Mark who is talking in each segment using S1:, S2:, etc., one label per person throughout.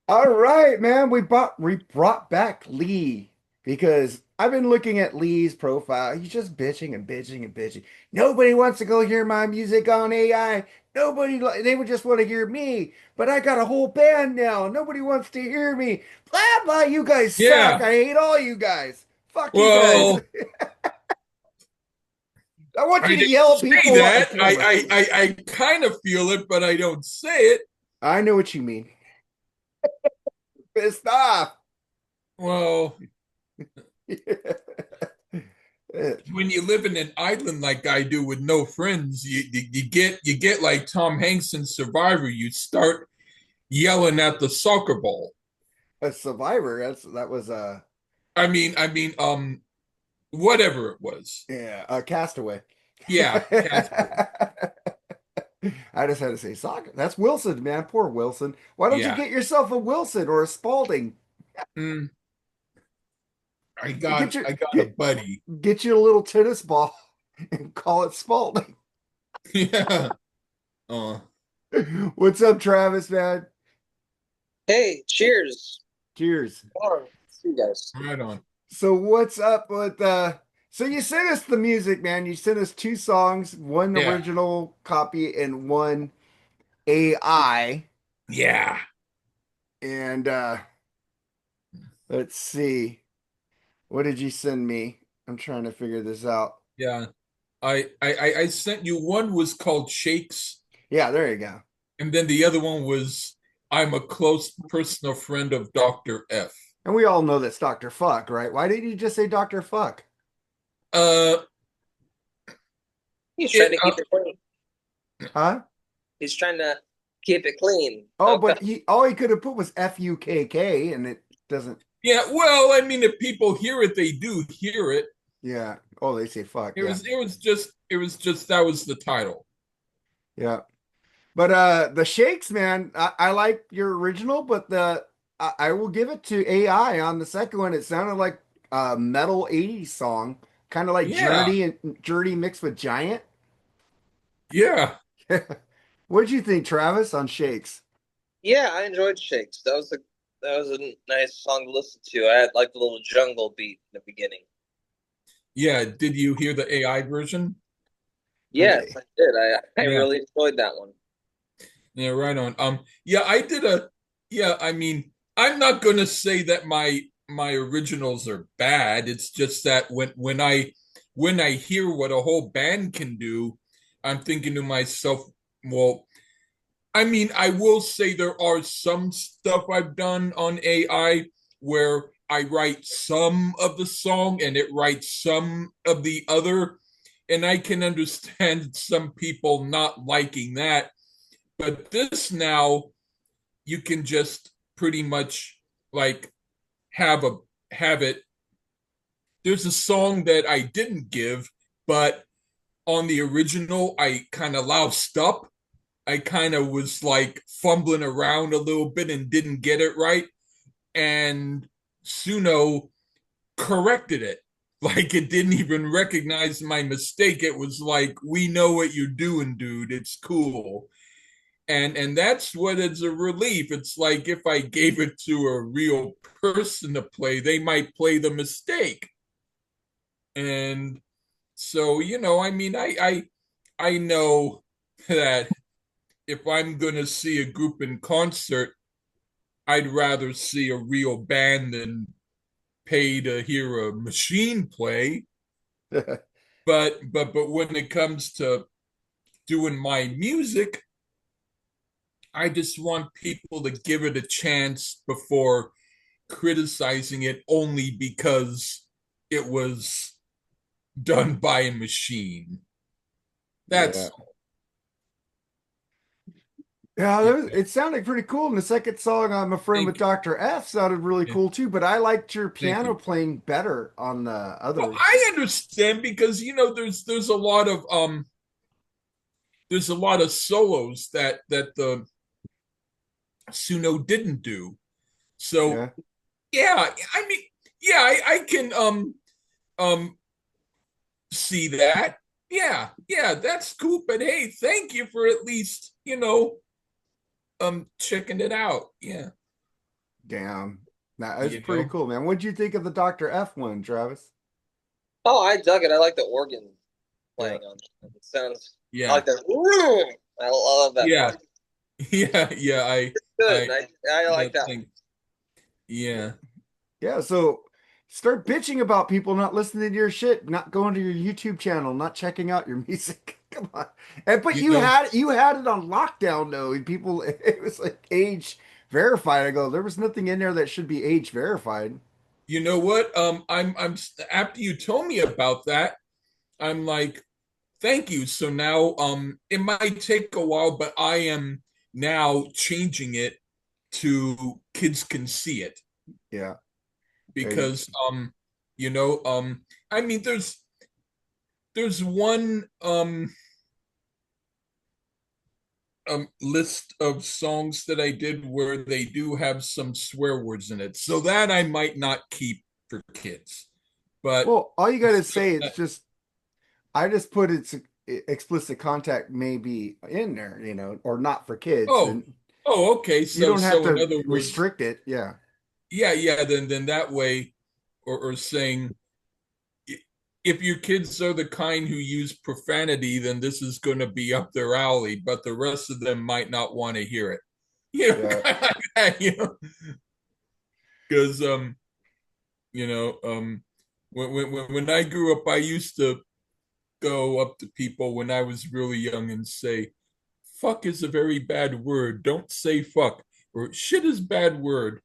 S1: All right, man. We brought back Lee because I've been looking at Lee's profile. He's just bitching and bitching and bitching. Nobody wants to go hear my music on AI. They would just want to hear me. But I got a whole band now. Nobody wants to hear me. Blah blah. You guys suck.
S2: Yeah.
S1: I hate all you guys. Fuck you guys.
S2: Well,
S1: I want
S2: I
S1: you to
S2: didn't
S1: yell at
S2: say
S1: people on
S2: that.
S1: camera.
S2: I kind of feel it, but I don't say it.
S1: I know what you mean. Pissed off.
S2: Well, when you live in an island like I do with no friends, you get like Tom Hanks in Survivor. You start yelling at the soccer ball.
S1: A survivor. That was
S2: Whatever it was.
S1: yeah, a castaway.
S2: Yeah, Casper.
S1: I just had to say soccer. That's Wilson, man. Poor Wilson. Why don't you
S2: Yeah.
S1: get yourself a Wilson or a Spalding?
S2: Mm,
S1: Get your
S2: I got a
S1: get
S2: buddy.
S1: get you a little tennis ball and call it Spalding.
S2: Yeah. Uh,
S1: What's up, Travis, man?
S3: Hey, cheers.
S1: Cheers.
S3: Oh, see you guys.
S2: right on.
S1: So what's up with so you sent us the music, man. You sent us two songs, one
S2: Yeah.
S1: original copy and one AI.
S2: Yeah.
S1: And let's see. What did you send me? I'm trying to figure this out.
S2: Yeah. I sent you one was called Shakes,
S1: Yeah, there you go.
S2: and then the other one was I'm a close personal friend of Dr. F.
S1: And we all know that's Dr. Fuck, right? Why didn't you just say Dr. Fuck?
S2: Uh
S3: He's trying
S2: it
S3: to keep it clean.
S1: Huh?
S3: He's trying to keep it clean.
S1: Oh,
S3: Okay.
S1: but he all he could have put was FUKK and it doesn't.
S2: Yeah, well, I mean if people hear it, they do hear it.
S1: Yeah. Oh, they say fuck. Yeah.
S2: It was just that was the title.
S1: Yeah. But the Shakes, man, I like your original, but I will give it to AI on the second one. It sounded like a metal 80s song, kind of like
S2: Yeah.
S1: Journey mixed with Giant.
S2: Yeah.
S1: What did you think, Travis, on Shakes?
S3: Yeah, I enjoyed Shakes. That was a nice song to listen to. I had like the little jungle beat in the beginning.
S2: Yeah, did you hear the AI version?
S3: Yes, I did. I
S2: Yeah.
S3: really enjoyed that one.
S2: Yeah, right on. Yeah, I did a yeah, I mean, I'm not gonna say that my originals are bad. It's just that when I hear what a whole band can do, I'm thinking to myself, well, I mean, I will say there are some stuff I've done on AI where I write some of the song and it writes some of the other, and I can understand some people not liking that. But this now, you can just pretty much like have a have it. There's a song that I didn't give, but on the original, I kind of loused up. I kind of was like fumbling around a little bit and didn't get it right. And Suno corrected it. Like it didn't even recognize my mistake. It was like, we know what you're doing, dude. It's cool. And that's what is a relief. It's like if I gave it to a real person to play, they might play the mistake. And so, I mean, I know that if I'm gonna see a group in concert, I'd rather see a real band than pay to hear a machine play. But when it comes to doing my music, I just want people to give it a chance before criticizing it only because it was done by a machine.
S1: Yeah.
S2: That's
S1: Yeah,
S2: yeah,
S1: it sounded pretty cool. And the second song, I'm a friend with
S2: thank
S1: Dr. F, sounded really
S2: you.
S1: cool too. But I liked your
S2: Thank
S1: piano
S2: you.
S1: playing better on the
S2: Well,
S1: other.
S2: I understand because there's a lot of solos that the Suno didn't do. So
S1: Yeah.
S2: yeah, I mean, yeah, I can um see that. Yeah, yeah, that's cool. But hey, thank you for at least checking it out. Yeah.
S1: Damn. Nah, that's
S2: You
S1: pretty
S2: know?
S1: cool, man. What'd you think of the Dr. F one, Travis?
S3: Oh, I dug it. I like the organ
S1: Yeah.
S3: playing on it. It sounds. I
S2: Yeah.
S3: like that. I love that
S2: Yeah.
S3: part.
S2: Yeah. Yeah.
S3: Good.
S2: I
S3: I like
S2: that
S3: that one.
S2: thing. Yeah.
S1: Yeah, so start bitching about people not listening to your shit, not going to your YouTube channel, not checking out your music. Come on. And but
S2: You know,
S1: you had it on lockdown though, and people it was like age verified. I go, there was nothing in there that should be age verified.
S2: you know what? I'm after you told me about that, I'm like, thank you. So now, it might take a while, but I am now changing it to kids can see it
S1: Yeah. And
S2: because, you know, I mean, there's one list of songs that I did where they do have some swear words in it, so that I might not keep for kids, but
S1: well, all you gotta
S2: stuff
S1: say it's
S2: that,
S1: just I just put it's explicit contact may be in there, or not for kids,
S2: oh,
S1: and
S2: okay,
S1: you
S2: so
S1: don't have
S2: in
S1: to
S2: other words,
S1: restrict it. Yeah.
S2: yeah, yeah, then that way, or saying, if your kids are the kind who use profanity, then this is going to be up their alley, but the rest of them might not want to hear it. You know,
S1: Yeah.
S2: kind of like that, because you know, when I grew up, I used to go up to people when I was really young and say, "Fuck is a very bad word. Don't say fuck." Or "Shit is a bad word.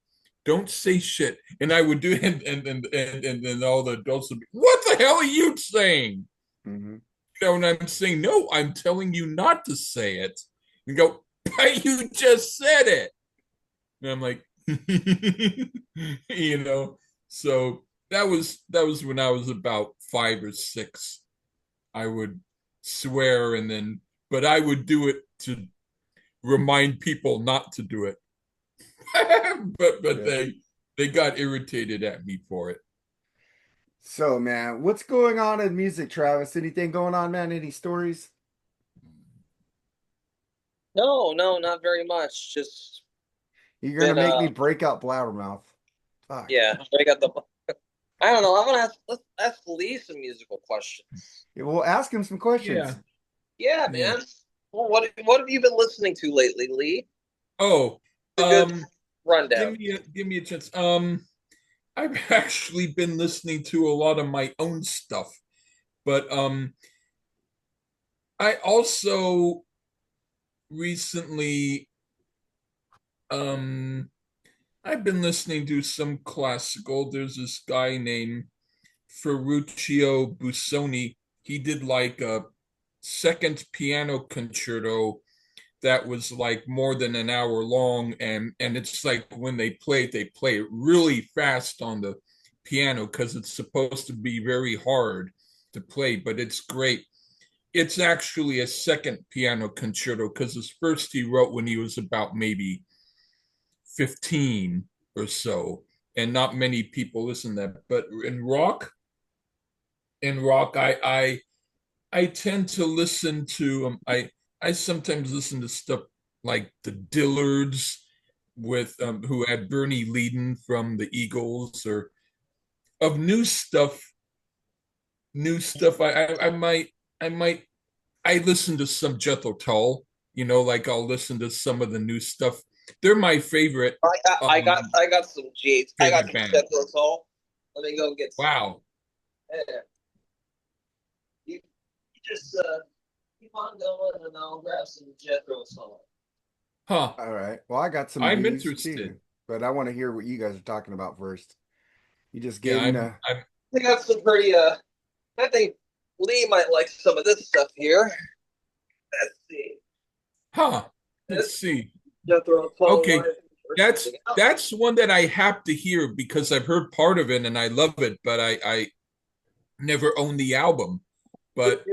S2: Don't say shit." And I would do it, and then all the adults would be, "What the hell are you saying?"
S1: Hmm.
S2: You know, and I'm saying, "No, I'm telling you not to say it." And go, "But you just said it." And I'm like, you know, so that was when I was about 5 or 6. I would swear, and then, but I would do it to remind people not to do it. But
S1: Yeah.
S2: they got irritated at me for it.
S1: So, man, what's going on in music, Travis? Anything going on, man? Any stories?
S3: No, no, not very much. Just
S1: You're gonna
S3: been
S1: make me break out blabbermouth. Fuck.
S3: yeah. I got the. I don't know. I'm gonna let's ask Lee some musical questions.
S1: Yeah, we'll ask him some
S2: Yeah,
S1: questions.
S3: Yeah,
S2: yeah.
S3: man. Well, what have you been listening to lately, Lee?
S2: Oh,
S3: A good
S2: um,
S3: rundown.
S2: give me a chance. I've actually been listening to a lot of my own stuff, but I also recently, um I've been listening to some classical. There's this guy named Ferruccio Busoni. He did like a second piano concerto that was like more than an hour long, and it's like when they play it really fast on the piano because it's supposed to be very hard to play, but it's great. It's actually a second piano concerto because his first he wrote when he was about maybe 15 or so, and not many people listen to that. But in rock, I tend to listen to, I sometimes listen to stuff like the Dillards with, who had Bernie Leadon from the Eagles, or of new stuff. I might I listen to some Jethro Tull. Like I'll listen to some of the new stuff. They're my favorite
S3: I got some G's. I got
S2: favorite
S3: some
S2: band.
S3: Jethro Tull. Let me go get some.
S2: Wow.
S3: Yeah. You just keep on going, and I'll grab some Jethro Tull.
S2: Huh.
S1: All right. Well, I got some
S2: I'm
S1: news
S2: interested.
S1: too, but I want to hear what you guys are talking about first. You just
S2: Yeah,
S1: gave me
S2: I'm
S3: I got some pretty. I think Lee might like some of this stuff here. Let's see.
S2: huh. Let's
S3: This
S2: see.
S3: Jethro Tull
S2: Okay.
S3: live or
S2: That's
S3: something else.
S2: that's one that I have to hear because I've heard part of it and I love it, but I never owned the album. But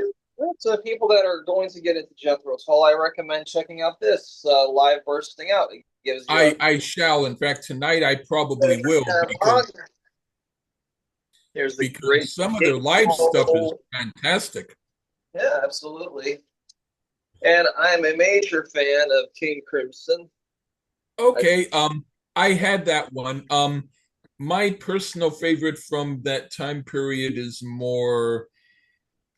S3: So people that are going to get into Jethro Tull, I recommend checking out this live bursting out. It gives you a
S2: I shall. In fact, tonight I probably will,
S3: here's the great
S2: because some of their live stuff is
S3: gatefold.
S2: fantastic.
S3: Yeah, absolutely. And I'm a major fan of King Crimson. I,
S2: Okay. I had that one. My personal favorite from that time period is more.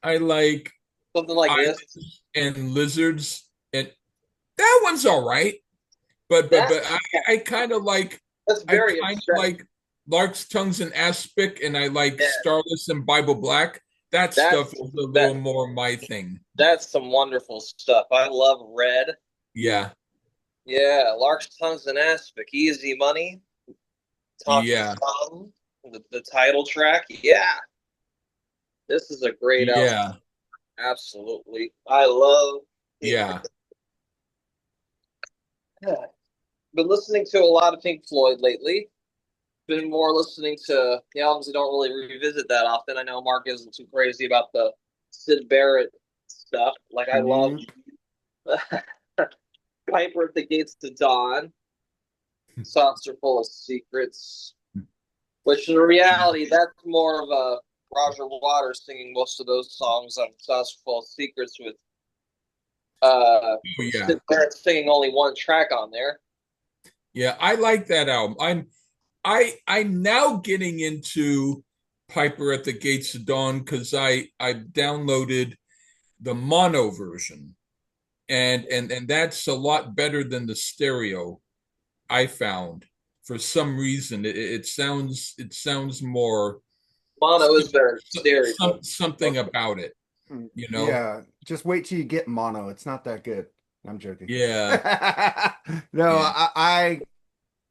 S2: I like
S3: Something like this.
S2: islands and lizards, and that one's all right. But
S3: That's
S2: I kind of like
S3: that's
S2: I
S3: very
S2: kind of
S3: abstract.
S2: like Lark's Tongues and Aspic, and I like
S3: Yeah,
S2: Starless and Bible Black. That stuff
S3: that's
S2: is a
S3: that
S2: little more my thing.
S3: that's some wonderful stuff. I love Red.
S2: Yeah,
S3: Yeah, Lark's Tongues and Aspic, Easy Money, Talking
S2: yeah,
S3: Song, the title track. Yeah, this is a great album.
S2: yeah,
S3: Absolutely, I love.
S2: yeah.
S3: Yeah. Been listening to a lot of Pink Floyd lately. Been more listening to the albums I don't really revisit that often. I know Mark isn't too crazy about the Sid Barrett stuff. Like I love
S1: Nope.
S3: Piper at the Gates to Dawn, Songs Are Full of Secrets, which in reality that's more of a Roger Waters singing most of those songs on Songs Are Full of Secrets with
S2: Oh yeah,
S3: Sid Barrett singing only one track on there.
S2: yeah. I like that album. I'm now getting into Piper at the Gates of Dawn because I downloaded the mono version, and that's a lot better than the stereo. I found for some reason it sounds more
S3: Mono is better than stereo.
S2: something about it, you know.
S1: Yeah, just wait till you get mono. It's not that good. I'm joking.
S2: Yeah,
S1: No,
S2: yeah.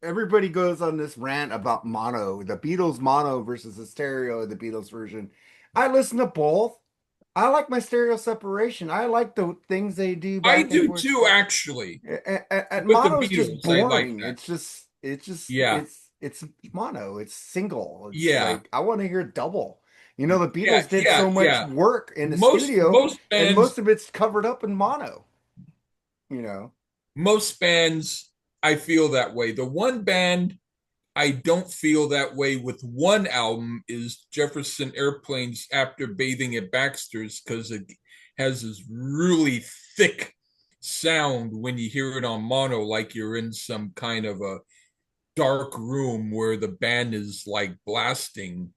S1: everybody goes on this rant about mono, the Beatles mono versus the stereo of the Beatles version. I listen to both. I like my stereo separation. I like the things they do
S2: I
S1: back and
S2: do
S1: forth.
S2: too, actually.
S1: And
S2: With the
S1: mono is just
S2: Beatles, I like
S1: boring.
S2: that. Yeah,
S1: It's mono. It's single. It's
S2: yeah,
S1: like I want to hear double. You know, the
S2: yeah,
S1: Beatles did
S2: yeah,
S1: so much
S2: yeah.
S1: work in the
S2: most
S1: studio,
S2: most
S1: and
S2: bands
S1: most of it's covered up in mono. You know,
S2: most bands I feel that way. The one band I don't feel that way with one album is Jefferson Airplane's After Bathing at Baxter's, because it has this really thick sound when you hear it on mono, like you're in some kind of a dark room where the band is like blasting,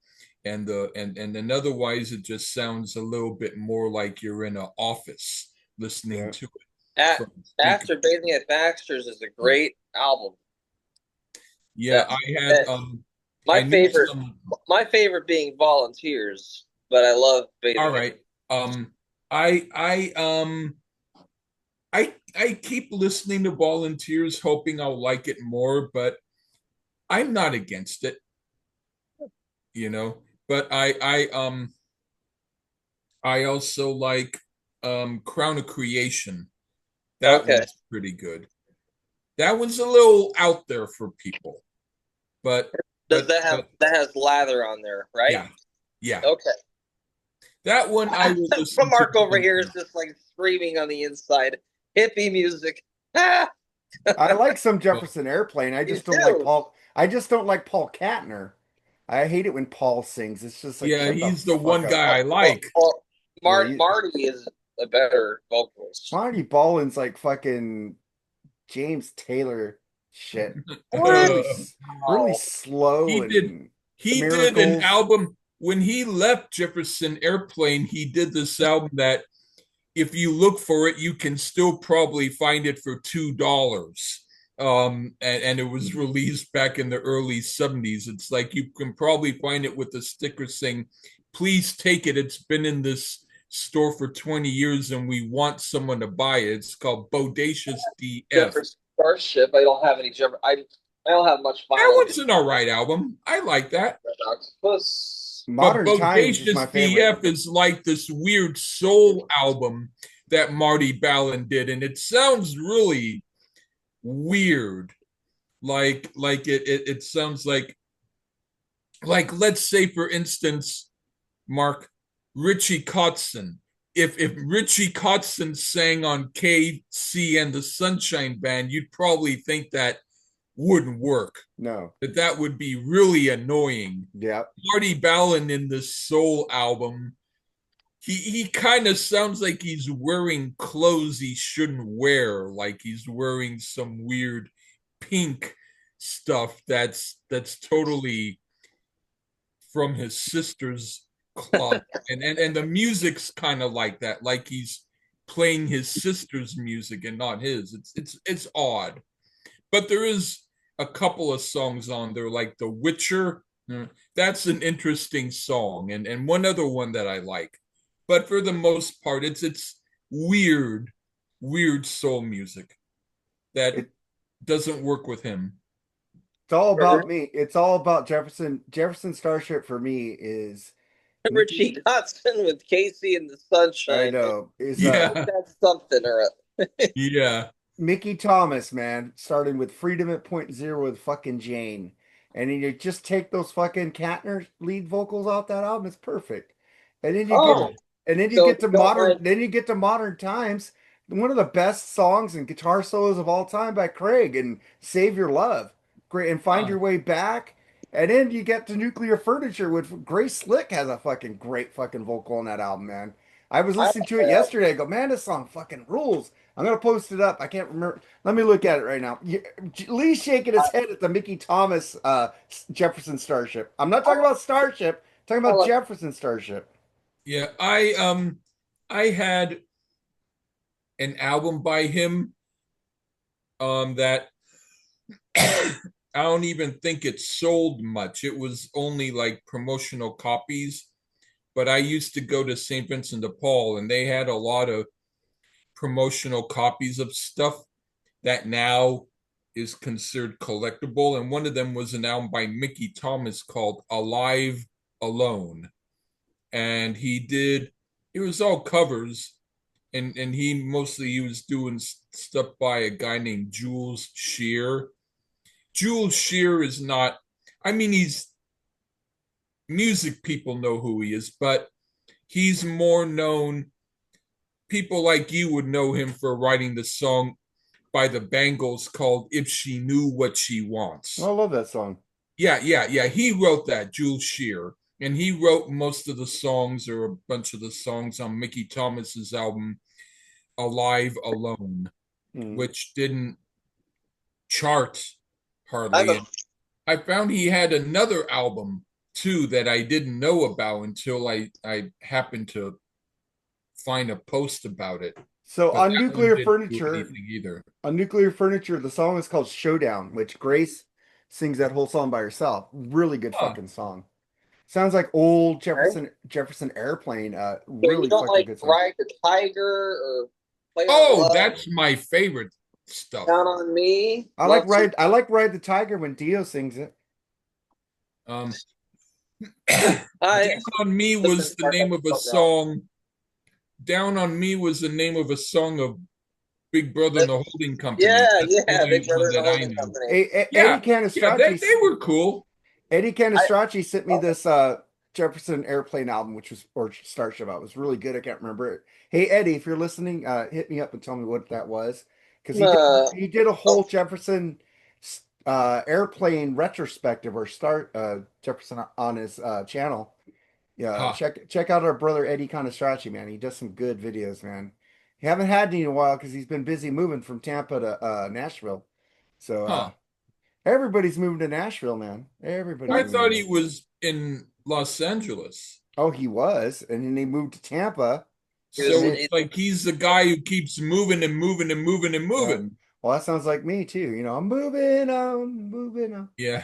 S2: and then otherwise it just sounds a little bit more like you're in an office listening
S1: yeah.
S2: to it
S3: At,
S2: from speakers.
S3: After Bathing at Baxter's is a great album.
S2: Yeah,
S3: Yeah.
S2: I had
S3: And
S2: I
S3: my
S2: knew
S3: favorite
S2: some.
S3: my favorite being Volunteers, but I love
S2: All
S3: Bathing at
S2: right. I keep listening to Volunteers, hoping I'll like it more, but I'm not against it, you know. But I also like Crown of Creation. That
S3: Okay.
S2: one's pretty good. That one's a little out there for people, but
S3: Does
S2: but
S3: that have
S2: but
S3: that has Lather on there, right?
S2: yeah, yeah.
S3: Okay.
S2: That one I will listen to
S3: Mark over here is
S2: volunteer.
S3: just like screaming on the inside. Hippie music. Ah,
S1: I like some
S2: Well,
S1: Jefferson Airplane. I
S3: you
S1: just don't like
S3: do.
S1: Paul. I just don't like Paul Katner. I hate it when Paul sings. It's just like
S2: yeah,
S1: shut the
S2: he's the
S1: fuck
S2: one
S1: up.
S2: guy I like.
S1: Yeah, you,
S3: Marty is a better vocalist.
S1: Marty Ballin's like fucking James Taylor shit.
S3: What?
S1: Really
S3: Oh,
S1: slow
S2: he did
S1: and
S2: he did an
S1: miracles.
S2: album when he left Jefferson Airplane. He did this album that if you look for it, you can still probably find it for $2. And it was released back in the early 70s. It's like you can probably find it with a sticker saying, "Please take it. It's been in this store for 20 years and we want someone to buy it." It's called Bodacious DF.
S3: Jefferson Starship. I don't have any Jeff. I don't have much
S2: That
S3: vinyl.
S2: one's an all right album. I like that.
S3: Octopus.
S2: But
S1: Modern Times is my
S2: Bodacious
S1: favorite.
S2: DF is like this weird soul album that Marty Balin did, and it sounds really weird. Like it sounds like let's say for instance, Mark, Richie Kotzen. If Richie Kotzen sang on KC and the Sunshine Band, you'd probably think that wouldn't work.
S1: No.
S2: That would be really annoying.
S1: Yeah.
S2: Marty Balin in this soul album, he kind of sounds like he's wearing clothes he shouldn't wear, like he's wearing some weird pink stuff that's totally from his sister's closet, and the music's kind of like that, like he's playing his sister's music and not his. It's odd, but there is a couple of songs on there, like The Witcher. That's an interesting song, and one other one that I like. But for the most part, it's weird soul music that
S1: It,
S2: doesn't work with him.
S1: it's all about me. It's all about Jefferson. Jefferson Starship for me is Mickey.
S3: Richie Kotzen with Casey and the
S1: I
S3: Sunshine Man.
S1: know is
S2: Yeah,
S3: That's something, or
S2: yeah.
S1: Mickey Thomas, man, starting with Freedom at Point Zero with fucking Jane. And then you just take those fucking Katner lead vocals off that album, it's perfect. And then you get
S3: oh,
S1: and then you
S3: so
S1: get
S3: if
S1: to
S3: you don't mind,
S1: modern times. One of the best songs and guitar solos of all time by Craig and Save Your Love. Great and Find
S2: Huh.
S1: Your Way Back. And then you get to Nuclear Furniture with Grace Slick has a fucking great fucking vocal on that album, man. I was
S3: I
S1: listening
S3: like
S1: to it
S3: that album.
S1: yesterday. I go, man, this song fucking rules. I'm gonna post it up. I can't remember. Let me look at it right now. Lee's shaking his head at the Mickey Thomas Jefferson Starship. I'm not
S3: I,
S1: talking about Starship. I'm talking
S3: I
S1: about
S3: like.
S1: Jefferson Starship.
S2: Yeah, I had an album by him that I don't even think it sold much. It was only like promotional copies, but I used to go to St. Vincent de Paul and they had a lot of promotional copies of stuff that now is considered collectible, and one of them was an album by Mickey Thomas called Alive Alone. And he did it was all covers, and he was doing stuff by a guy named Jules Shear. Jules Shear is not, I mean, he's music people know who he is, but he's more known. People like you would know him for writing the song by the Bangles called If She Knew What She
S1: I
S2: Wants.
S1: love that song.
S2: Yeah. He wrote that, Jules Shear. And he wrote most of the songs, or a bunch of the songs, on Mickey Thomas's album Alive Alone,
S1: Mm.
S2: which didn't chart
S3: I have
S2: hardly.
S3: a
S2: And I found he had another album too that I didn't know about until I happened to find a post about it.
S1: So
S2: But that one didn't do anything either.
S1: On Nuclear Furniture, the song is called Showdown, which Grace sings that whole song by herself. Really good
S2: Huh.
S1: fucking song. Sounds like old
S3: right.
S1: Jefferson Airplane.
S3: So you
S1: Really
S3: don't
S1: fucking
S3: like
S1: good song.
S3: Ride the Tiger or Play on
S2: Oh,
S3: Love,
S2: that's my favorite stuff.
S3: Down on Me? Love to.
S1: I like Ride the Tiger when Dio sings it.
S2: Um,
S3: I
S2: Down on Me
S3: listen
S2: was the
S3: part
S2: name
S3: that's
S2: of a
S3: so wrong.
S2: song. Down on Me was the name of a song of Big Brother and
S3: That,
S2: the Holding Company.
S3: yeah,
S2: That's the
S3: yeah, Big
S2: only
S3: Brother
S2: one
S3: and the
S2: that I
S3: Holding
S2: knew.
S3: Company.
S1: Eddie
S2: Yeah, yeah, they
S1: Canistracci
S2: were cool.
S1: Eddie
S3: I
S1: Canistracci sent me this Jefferson Airplane album, which was or Starship. It was really good. I can't remember it. Hey Eddie, if you're listening, hit me up and tell me what that was, because
S3: uh,
S1: he did a
S3: oh,
S1: whole Jefferson Airplane retrospective or start Jefferson on his channel. Yeah,
S2: Huh,
S1: check out our brother Eddie Canistracci, man. He does some good videos, man. He haven't had any in a while because he's been busy moving from Tampa to Nashville. So
S2: huh.
S1: everybody's moving to Nashville, man. Everybody's
S2: I
S1: moving
S2: thought
S1: there.
S2: he was in Los Angeles.
S1: Oh, he was, and then they moved to Tampa,
S3: he
S1: and
S3: was.
S2: So
S1: then
S2: it's like he's the guy who keeps moving and moving and moving and
S1: yeah.
S2: moving.
S1: Well, that sounds like me too. I'm moving on, moving on.
S2: Yeah.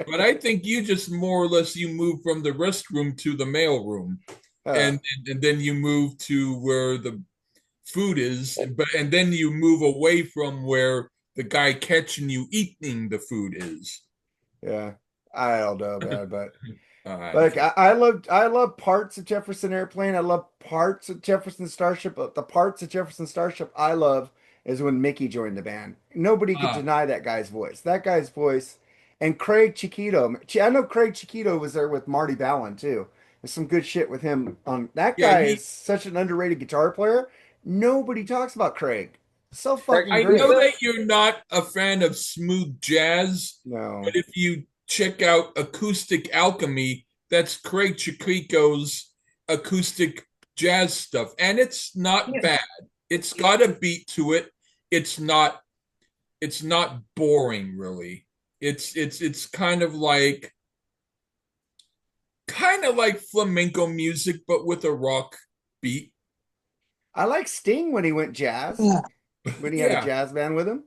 S2: But I think you just more or less you move from the restroom to the mail room,
S1: uh,
S2: and then you move to where the food is, and then you move away from where the guy catching you eating the food is.
S1: yeah, I don't know, man, but
S2: I
S1: like
S2: think.
S1: I love parts of Jefferson Airplane. I love parts of Jefferson Starship, but the parts of Jefferson Starship I love is when Mickey joined the band. Nobody could
S2: Ah,
S1: deny that guy's voice. That guy's voice, and Craig Chiquito. I know Craig Chiquito was there with Marty Ballin too. There's some good shit with him on. That
S2: yeah,
S1: guy is
S2: he.
S1: such an underrated guitar player. Nobody talks about Craig. So
S3: Craig
S1: fucking
S2: I
S1: great.
S2: know
S3: Chiquita.
S2: that you're not a fan of smooth jazz, but
S1: No.
S2: if you check out Acoustic Alchemy, that's Craig Chiquito's acoustic jazz stuff, and it's not
S3: He's
S2: bad. It's got a beat to it. It's not. It's not boring, really. It's kind of like flamenco music, but with a rock beat.
S1: I like Sting when he went jazz,
S3: Yeah.
S1: when he had a
S2: Yeah,
S1: jazz band with him.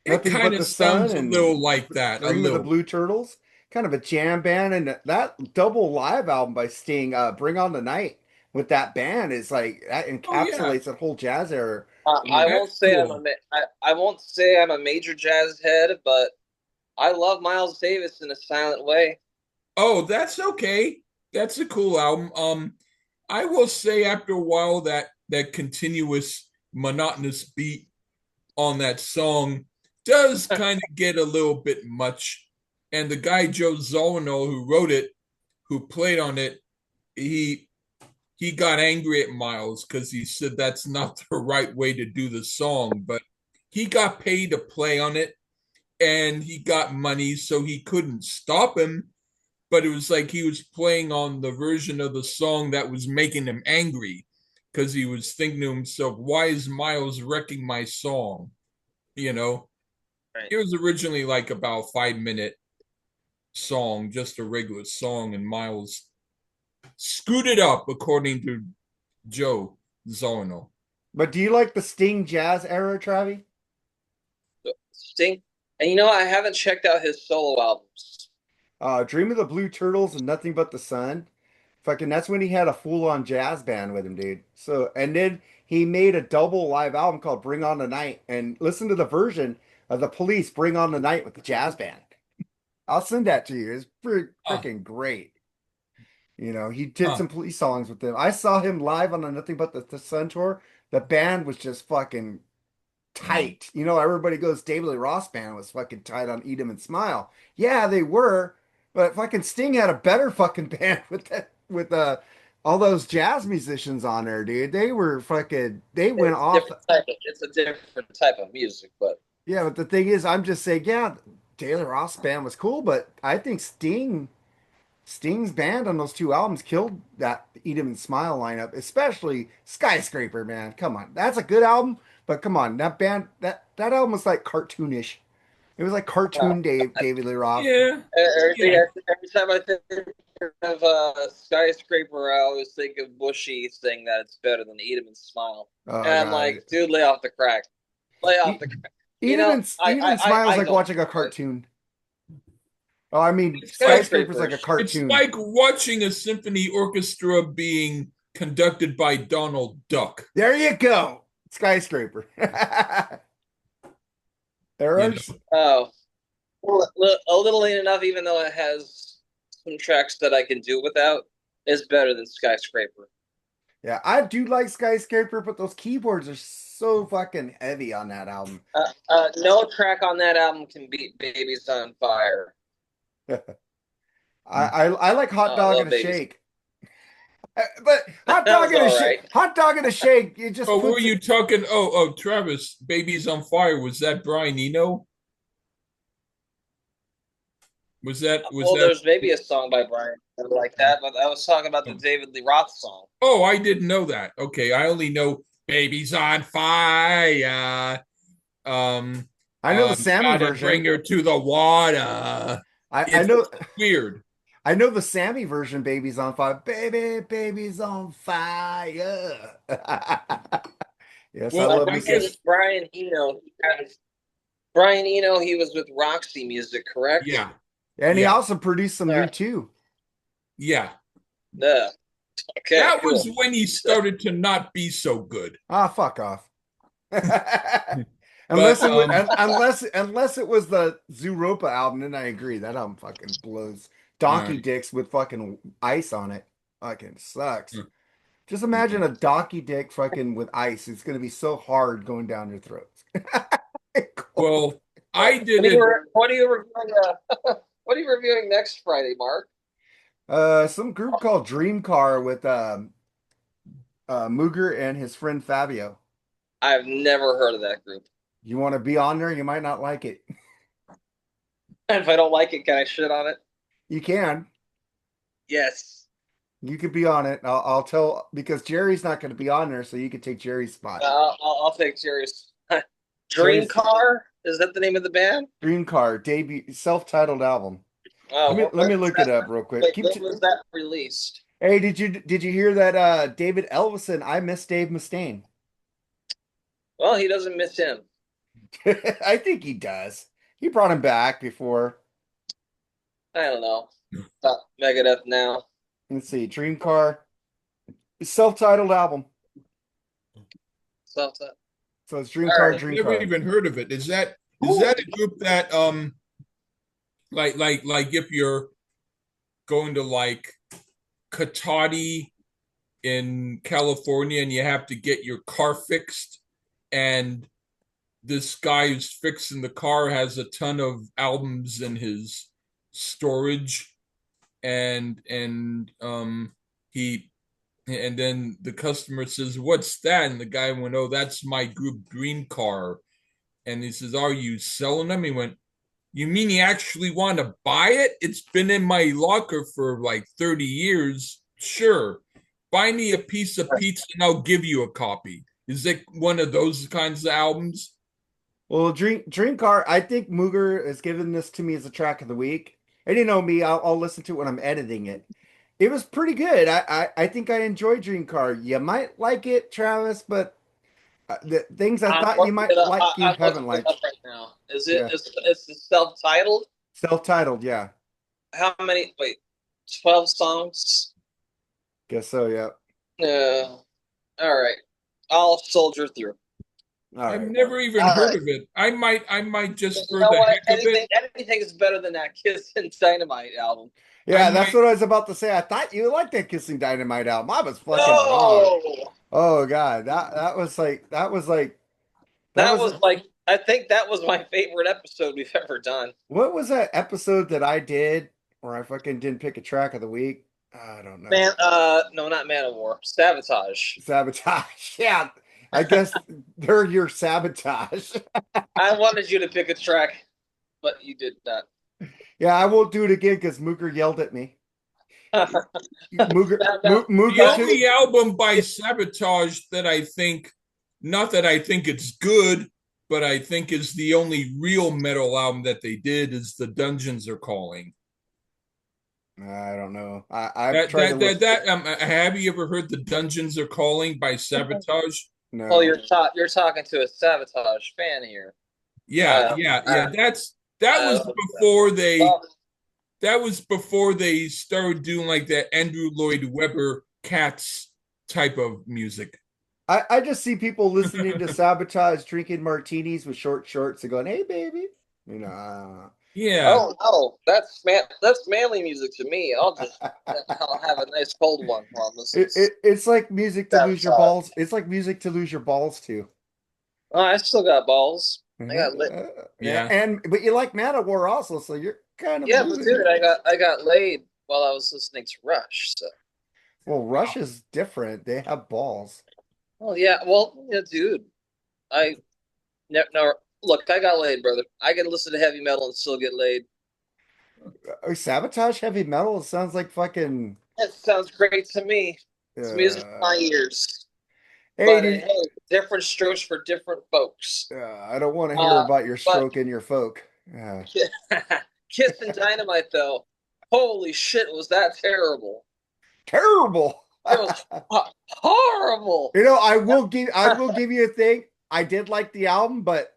S2: it
S1: Nothing
S2: kind
S1: But
S2: of
S1: the Sun
S2: sounds a little
S1: and
S2: like that, a
S1: Dream of the
S2: little.
S1: Blue Turtles. Kind of a jam band, and that double live album by Sting, Bring On the Night, with that band is like that
S2: Oh yeah,
S1: encapsulates that whole jazz era to
S3: I
S1: me.
S3: won't
S2: that's
S3: say
S2: cool.
S3: I won't say I'm a major jazz head, but I love Miles Davis in a silent way.
S2: Oh, that's okay. That's a cool album. I will say after a while that continuous monotonous beat on that song does kind of get a little bit much. And the guy Joe Zawinul who wrote it, who played on it, he he got angry at Miles because he said that's not the right way to do the song. But he got paid to play on it, and he got money, so he couldn't stop him. But it was like he was playing on the version of the song that was making him angry because he was thinking to himself, why is Miles wrecking my song? You know,
S3: Right.
S2: it was originally like about 5 minute song, just a regular song, and Miles screwed it up according to Joe Zono.
S1: But do you like the Sting jazz era, Travi?
S3: Sting. And I haven't checked out his solo albums.
S1: Dream of the Blue Turtles and Nothing But the Sun. Fucking, that's when he had a full-on jazz band with him, dude. So, and then he made a double live album called Bring On the Night. And listen to the version of the Police Bring On the Night with the jazz band. I'll send that to you. It's pretty
S2: Huh,
S1: freaking great. He did
S2: huh.
S1: some police songs with them. I saw him live on a Nothing But the Sun tour. The band was just fucking tight. Everybody goes, David Lee Roth band was fucking tight on Eat 'Em and Smile. Yeah, they were, but fucking Sting had a better fucking band with all those jazz musicians on there, dude. They went off.
S3: It's a different type of music, but
S1: Yeah, but the thing is, I'm just saying, yeah, David Lee Roth's band was cool, but I think Sting's band on those two albums killed that Eat 'Em and Smile lineup, especially Skyscraper, man. Come on. That's a good album, but come on, that album was like cartoonish. It was like
S3: uh,
S1: cartoon David Lee Roth.
S2: Yeah,
S3: every
S2: yeah.
S3: every time I think of skyscraper, I always think of Bushy saying that it's better than Eat 'Em and Smile,
S1: Oh
S3: and I'm
S1: God.
S3: like, dude, lay off the crack, lay off
S1: Eat,
S3: the crack.
S1: Eat 'Em and Smile is
S3: I
S1: like
S3: don't,
S1: watching a
S3: but
S1: cartoon. Oh, I mean,
S2: It's like
S1: Skyscraper's like a
S3: skyscrapers.
S2: it's
S1: cartoon.
S2: like watching a symphony orchestra being conducted by Donald Duck.
S1: There you go. Skyscraper. There
S2: You
S1: are.
S2: know,
S3: Oh, a little ain't enough, even though it has some tracks that I can do without. Is better than skyscraper.
S1: Yeah, I do like Skyscraper, but those keyboards are so fucking heavy on that album.
S3: No track on that album can beat "Babies on Fire."
S1: I like Hot
S3: I
S1: Dog
S3: love
S1: and a
S3: "Babies."
S1: Shake. But Hot
S3: That
S1: Dog
S3: was
S1: and a
S3: all
S1: Shake,
S3: right.
S1: Hot Dog and a Shake, it just
S2: oh, were
S1: puts
S2: you
S1: it.
S2: talking? Oh, Travis, "Babies on Fire." Was that Brian Eno? Was
S3: Well,
S2: that?
S3: there's maybe a song by Brian like that, but I was talking about the David Lee Roth song.
S2: Oh, I didn't know that. Okay, I only know "Babies on Fire." Um,
S1: I know the Sammy
S2: gotta bring
S1: version.
S2: her to the water.
S1: I
S2: It's
S1: know
S2: weird.
S1: I know the Sammy version. Baby's on fire, baby, baby's on fire. Yes, I
S2: Well,
S1: love
S2: I
S1: me some.
S2: guess
S3: Brian Eno. Brian Eno. He was with Roxy Music, correct?
S2: yeah,
S1: And he
S2: yeah,
S1: also produced some
S3: Uh,
S1: U2.
S2: yeah.
S3: yeah. Okay.
S2: That was
S3: Cool.
S2: when he started to not be so good.
S1: Ah, fuck off.
S2: But
S1: Unless it was the Zooropa album, then I agree. That album fucking blows. Donkey
S2: uh,
S1: dicks with fucking ice on it. Fucking sucks.
S2: mm,
S1: Just imagine a donkey dick fucking with ice. It's gonna be so hard going down your throats.
S2: well, I did
S3: What are
S2: it.
S3: you what are you reviewing? What are you reviewing next Friday, Mark?
S1: Some group called Dream Car with Mooger and his friend Fabio.
S3: I've never heard of that group.
S1: You want to be on there? You might not like it.
S3: And if I don't like it, can I shit on it?
S1: You can.
S3: Yes.
S1: You could be on it. I'll tell because Jerry's not going to be on there, so you could take Jerry's spot.
S3: I'll take Jerry's.
S1: So
S3: Dream Car? Is that the name of the band?
S1: Dream Car debut self-titled album.
S3: Oh,
S1: Let me
S3: when was
S1: look it
S3: that?
S1: up real quick.
S3: Wait, when was that released?
S1: Hey, did you hear that David Ellison, I miss Dave Mustaine?
S3: Well, he doesn't miss him.
S1: I think he does. He brought him back before.
S3: I don't know. Not Megadeth now.
S1: Let's see, Dream Car, self-titled album.
S3: So,
S1: So it's Dream
S3: all
S1: Car,
S3: right.
S2: I've
S1: Dream
S2: never
S1: Car.
S2: even heard of it. Is
S3: Ooh.
S2: that a group that like if you're going to like Katati in California and you have to get your car fixed, and this guy who's fixing the car has a ton of albums in his storage, and he and then the customer says, "What's that?" And the guy went, "Oh, that's my group Green Car." And he says, "Are you selling them?" He went, "You mean you actually want to buy it? It's been in my locker for like 30 years. Sure. Buy me a piece of pizza and I'll give you a copy." Is it one of those kinds of albums?
S1: Well, Dream Car, I think Mooger has given this to me as a track of the week. And you know me, I'll listen to it when I'm editing it. It was pretty good. I think I enjoyed Dream Car. You might like it, Travis, but the things I
S3: I'm
S1: thought you
S3: looking it
S1: might
S3: up.
S1: like, you
S3: I'm
S1: haven't
S3: looking it
S1: liked.
S3: up right now. Is it?
S1: Yeah.
S3: It's the self-titled?
S1: Self-titled, yeah.
S3: How many? Wait, 12 songs?
S1: Guess so, yeah.
S3: Yeah. All right. I'll soldier through.
S1: All
S2: I've
S1: right.
S2: never even
S3: All
S2: heard
S3: right.
S2: of it. I might just
S3: You
S2: for
S3: know
S2: the
S3: what?
S2: heck of it,
S3: Anything is better than that Kiss and Dynamite album.
S2: I
S1: Yeah, that's
S2: might
S1: what I was about to say. I thought you liked that Kissing Dynamite album. I was fucking wrong.
S3: No,
S1: Oh God, that
S3: that
S1: was
S3: was like I think that was my favorite episode we've ever done.
S1: what was that episode that I did where I fucking didn't pick a track of the week? I don't know.
S3: Man, no, not Man of War. Sabotage.
S1: Sabotage. Yeah, I guess they're your sabotage.
S3: I wanted you to pick a track, but you did not.
S1: Yeah, I won't do it again because Mooger yelled at me.
S3: now,
S2: the
S1: Mooger
S3: now,
S1: just
S2: only album by Sabotage that I think, not that I think it's good, but I think is the only real metal album that they did is The Dungeons Are Calling.
S1: I don't know. I've
S2: That
S1: tried to
S2: that that
S1: listen.
S2: that have you ever heard The Dungeons Are Calling by Sabotage?
S3: oh,
S1: No.
S3: you're talking to a Sabotage fan here.
S2: Yeah,
S3: Uh,
S2: yeah,
S3: uh,
S2: yeah. That was
S3: uh,
S2: before they
S3: well,
S2: that was before they started doing like that Andrew Lloyd Webber Cats type of music.
S1: I just see people listening to Sabotage drinking martinis with short shorts and going, "Hey, baby," you know.
S2: Yeah.
S3: oh no, that's manly music to me. I'll have a nice cold one while I'm listening to
S1: It's like music to lose your
S3: Sabotage.
S1: balls. It's like music to lose your balls to.
S3: Oh, I still got balls. I got lit.
S1: Yeah,
S2: Yeah.
S1: and but you like Man of War also, so you're kind of
S3: Yeah, but
S1: losing
S3: dude,
S1: it.
S3: I got laid while I was listening to Rush. So,
S1: Well, Rush is different. They have balls.
S3: well, yeah, well, yeah, dude, I no, look, I got laid, brother. I can listen to heavy metal and still get laid.
S1: Sabotage heavy metal. It sounds like fucking.
S3: That sounds great to me. It's music in my
S1: Uh,
S3: ears.
S1: hey,
S3: But
S1: dude,
S3: hey, different strokes for different folks.
S1: I don't want to hear
S3: Uh,
S1: about your
S3: but
S1: stroke and your folk.
S3: Kiss and Dynamite, though, holy shit, was that terrible?
S1: Terrible.
S3: It was horrible.
S1: You know, I will give you a thing. I did like the album, but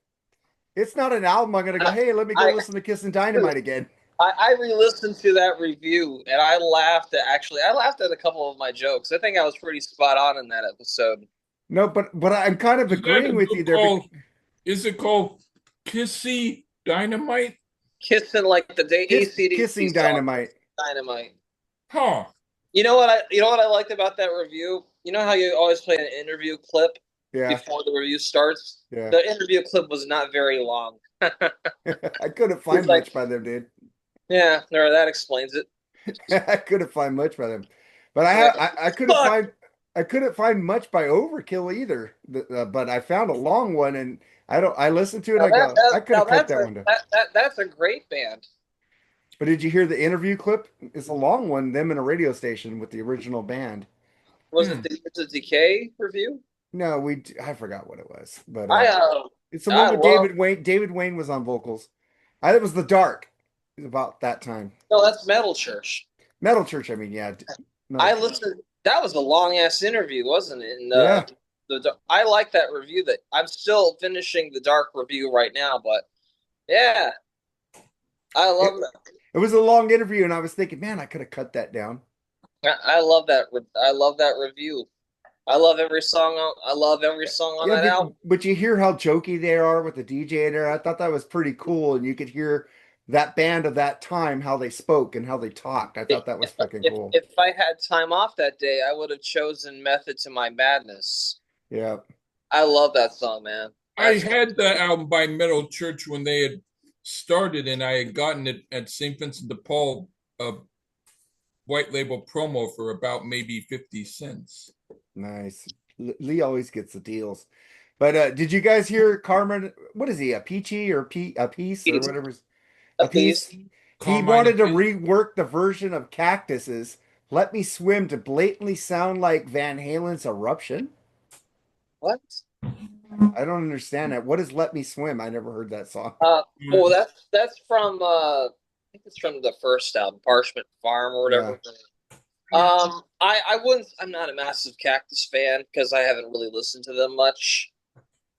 S1: it's not an album I'm gonna go, hey, let me go
S3: I,
S1: listen to Kiss and Dynamite again.
S3: I re-listened to that review and I laughed at a couple of my jokes. I think I was pretty spot on in that episode.
S1: No, but I'm kind of
S2: Is that a
S1: agreeing with you
S2: book
S1: there.
S2: called is it called Kissy Dynamite?
S3: Kissing like the day AC/DC
S1: Kissing
S3: song
S1: Dynamite.
S3: Dynamite.
S2: Huh.
S3: You know what I liked about that review? You know how you always play an interview clip
S1: Yeah,
S3: before the review starts?
S1: yeah.
S3: The interview clip was not very long.
S1: I couldn't
S3: It's
S1: find
S3: like,
S1: much by them, dude.
S3: yeah, no, that explains it.
S1: I couldn't find much by them, but
S3: Like, fuck.
S1: I couldn't find much by Overkill either. But I found a long one, and I listened to it. And I go, I could
S3: Now
S1: have cut that one down.
S3: that's a great band.
S1: But did you hear the interview clip? It's a long one, them in a radio station with the original band.
S3: Was
S2: Hmm.
S3: it the Decay review?
S1: No, I forgot what it was, but
S3: I
S1: It's the one
S3: I
S1: with
S3: love.
S1: David Wayne. David Wayne was on vocals. It was The Dark. It was about that time.
S3: No, that's Metal Church.
S1: Metal Church, I mean, yeah. Metal
S3: I
S1: Church.
S3: listened. That was a long ass interview, wasn't it? And
S1: Yeah.
S3: I like that review. That I'm still finishing the Dark review right now, but yeah, I
S1: It,
S3: love that.
S1: it was a long interview, and I was thinking, man, I could have cut that down.
S3: I love that. I love that review. I love every song. I love every song on
S1: Yeah,
S3: that album.
S1: but you hear how jokey they are with the DJ in there. I thought that was pretty cool, and you could hear that band of that time how they spoke and how they talked. I
S3: If
S1: thought that was
S3: if
S1: freaking
S3: if,
S1: cool.
S3: if I had time off that day, I would have chosen "Method to My Madness."
S1: Yeah.
S3: I love that song, man.
S2: I
S3: That's
S2: had the album by Metal Church when they had started, and I had gotten it at St. Vincent de Paul, white label promo for about maybe 50 cents.
S1: Nice. Lee always gets the deals. But did you guys hear Carmen? What is he? A peachy or a piece or whatever?
S3: a
S1: A
S3: piece.
S1: piece. He
S2: Carmine
S1: wanted to
S2: Appice.
S1: rework the version of Cactus's "Let Me Swim" to blatantly sound like Van Halen's "Eruption."
S3: What?
S1: I don't understand that. What is "Let Me Swim"? I never heard that song.
S3: Oh, that's from I think it's from the first album, Parchment Farm or
S1: Yeah.
S3: whatever. I wouldn't. I'm not a massive Cactus fan because I haven't really listened to them much.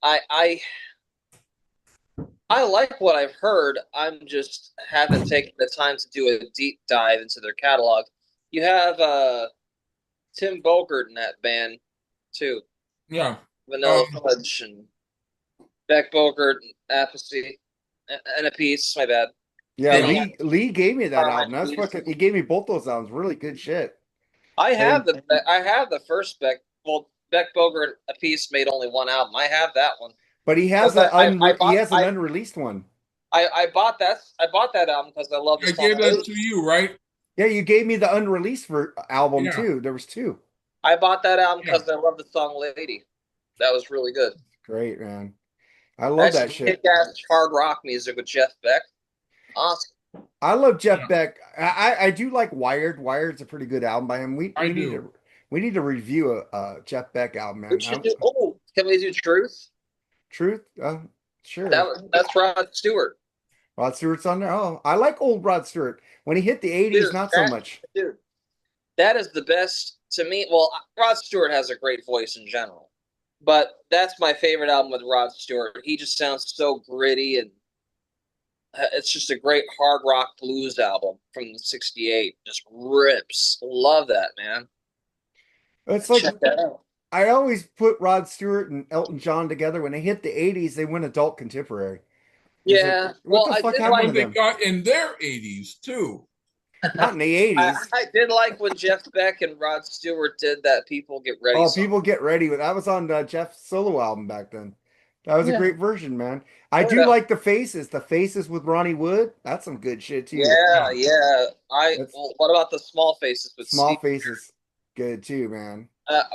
S3: I I I like what I've heard. I'm just haven't taken the time to do a deep dive into their catalog. You have Tim Bogert in that band too,
S2: Yeah.
S3: Vanilla
S2: Um,
S3: Fudge and Beck Bogert and Apathy and a piece. My bad.
S1: Yeah,
S2: you
S3: And you
S2: know,
S3: have
S1: Lee gave me that
S3: Carmine
S1: album. That's
S3: Appice.
S1: fucking he gave me both those albums. Really good shit. And
S3: I have the first Beck. Well, Beck Bogert a piece made only one album. I have that one
S1: but he has
S3: because
S1: a
S3: I
S1: he
S3: bought
S1: has an unreleased one.
S3: I bought that album because I love the
S2: I
S3: song
S2: gave that to
S3: Lady.
S2: you, right?
S1: Yeah, you gave me the unreleased album
S2: Yeah.
S1: too. There was two.
S3: I bought that album
S2: Yeah.
S3: because I love the song Lady. That was really good.
S1: Great, man. I love
S3: That's
S1: that
S3: just
S1: shit.
S3: kick-ass hard rock music with Jeff Beck. Awesome.
S1: I love Jeff
S2: Yeah.
S1: Beck. I do like Wired. Wired's a pretty good album by him.
S2: I do.
S1: We need to review a Jeff Beck album,
S3: We
S1: man.
S3: should do. Oh, can we do Truth?
S1: Truth? Sure.
S3: That's Rod Stewart.
S1: Rod Stewart's on there. Oh, I like old Rod Stewart. When he hit the 80s,
S3: Dude,
S1: not so much.
S3: dude, that is the best to me. Well, Rod Stewart has a great voice in general, but that's my favorite album with Rod Stewart. He just sounds so gritty and it's just a great hard rock blues album from '68. Just rips. Love that, man.
S1: It's like
S3: Check that out.
S1: I always put Rod Stewart and Elton John together. When they hit the 80s, they went adult contemporary. It's like,
S3: Yeah.
S1: what
S3: Well,
S1: the
S3: I
S1: fuck
S3: did
S2: That's
S1: happened
S3: like
S1: to
S2: what they
S1: them?
S2: got in their 80s, too.
S1: Not in the 80s.
S3: I did like when Jeff Beck and Rod Stewart did that "People Get Ready"
S1: Oh,
S3: song.
S1: people get ready. That was on Jeff's solo album back then. That was a
S3: Yeah.
S1: great version, man. I
S3: Oh,
S1: do
S3: yeah.
S1: like the Faces. The Faces with Ronnie Wood. That's some good shit too.
S3: Yeah,
S2: Yeah.
S3: yeah.
S1: That's
S3: Well, what about the Small Faces with
S1: Small
S3: Steve?
S1: Faces. Good too, man.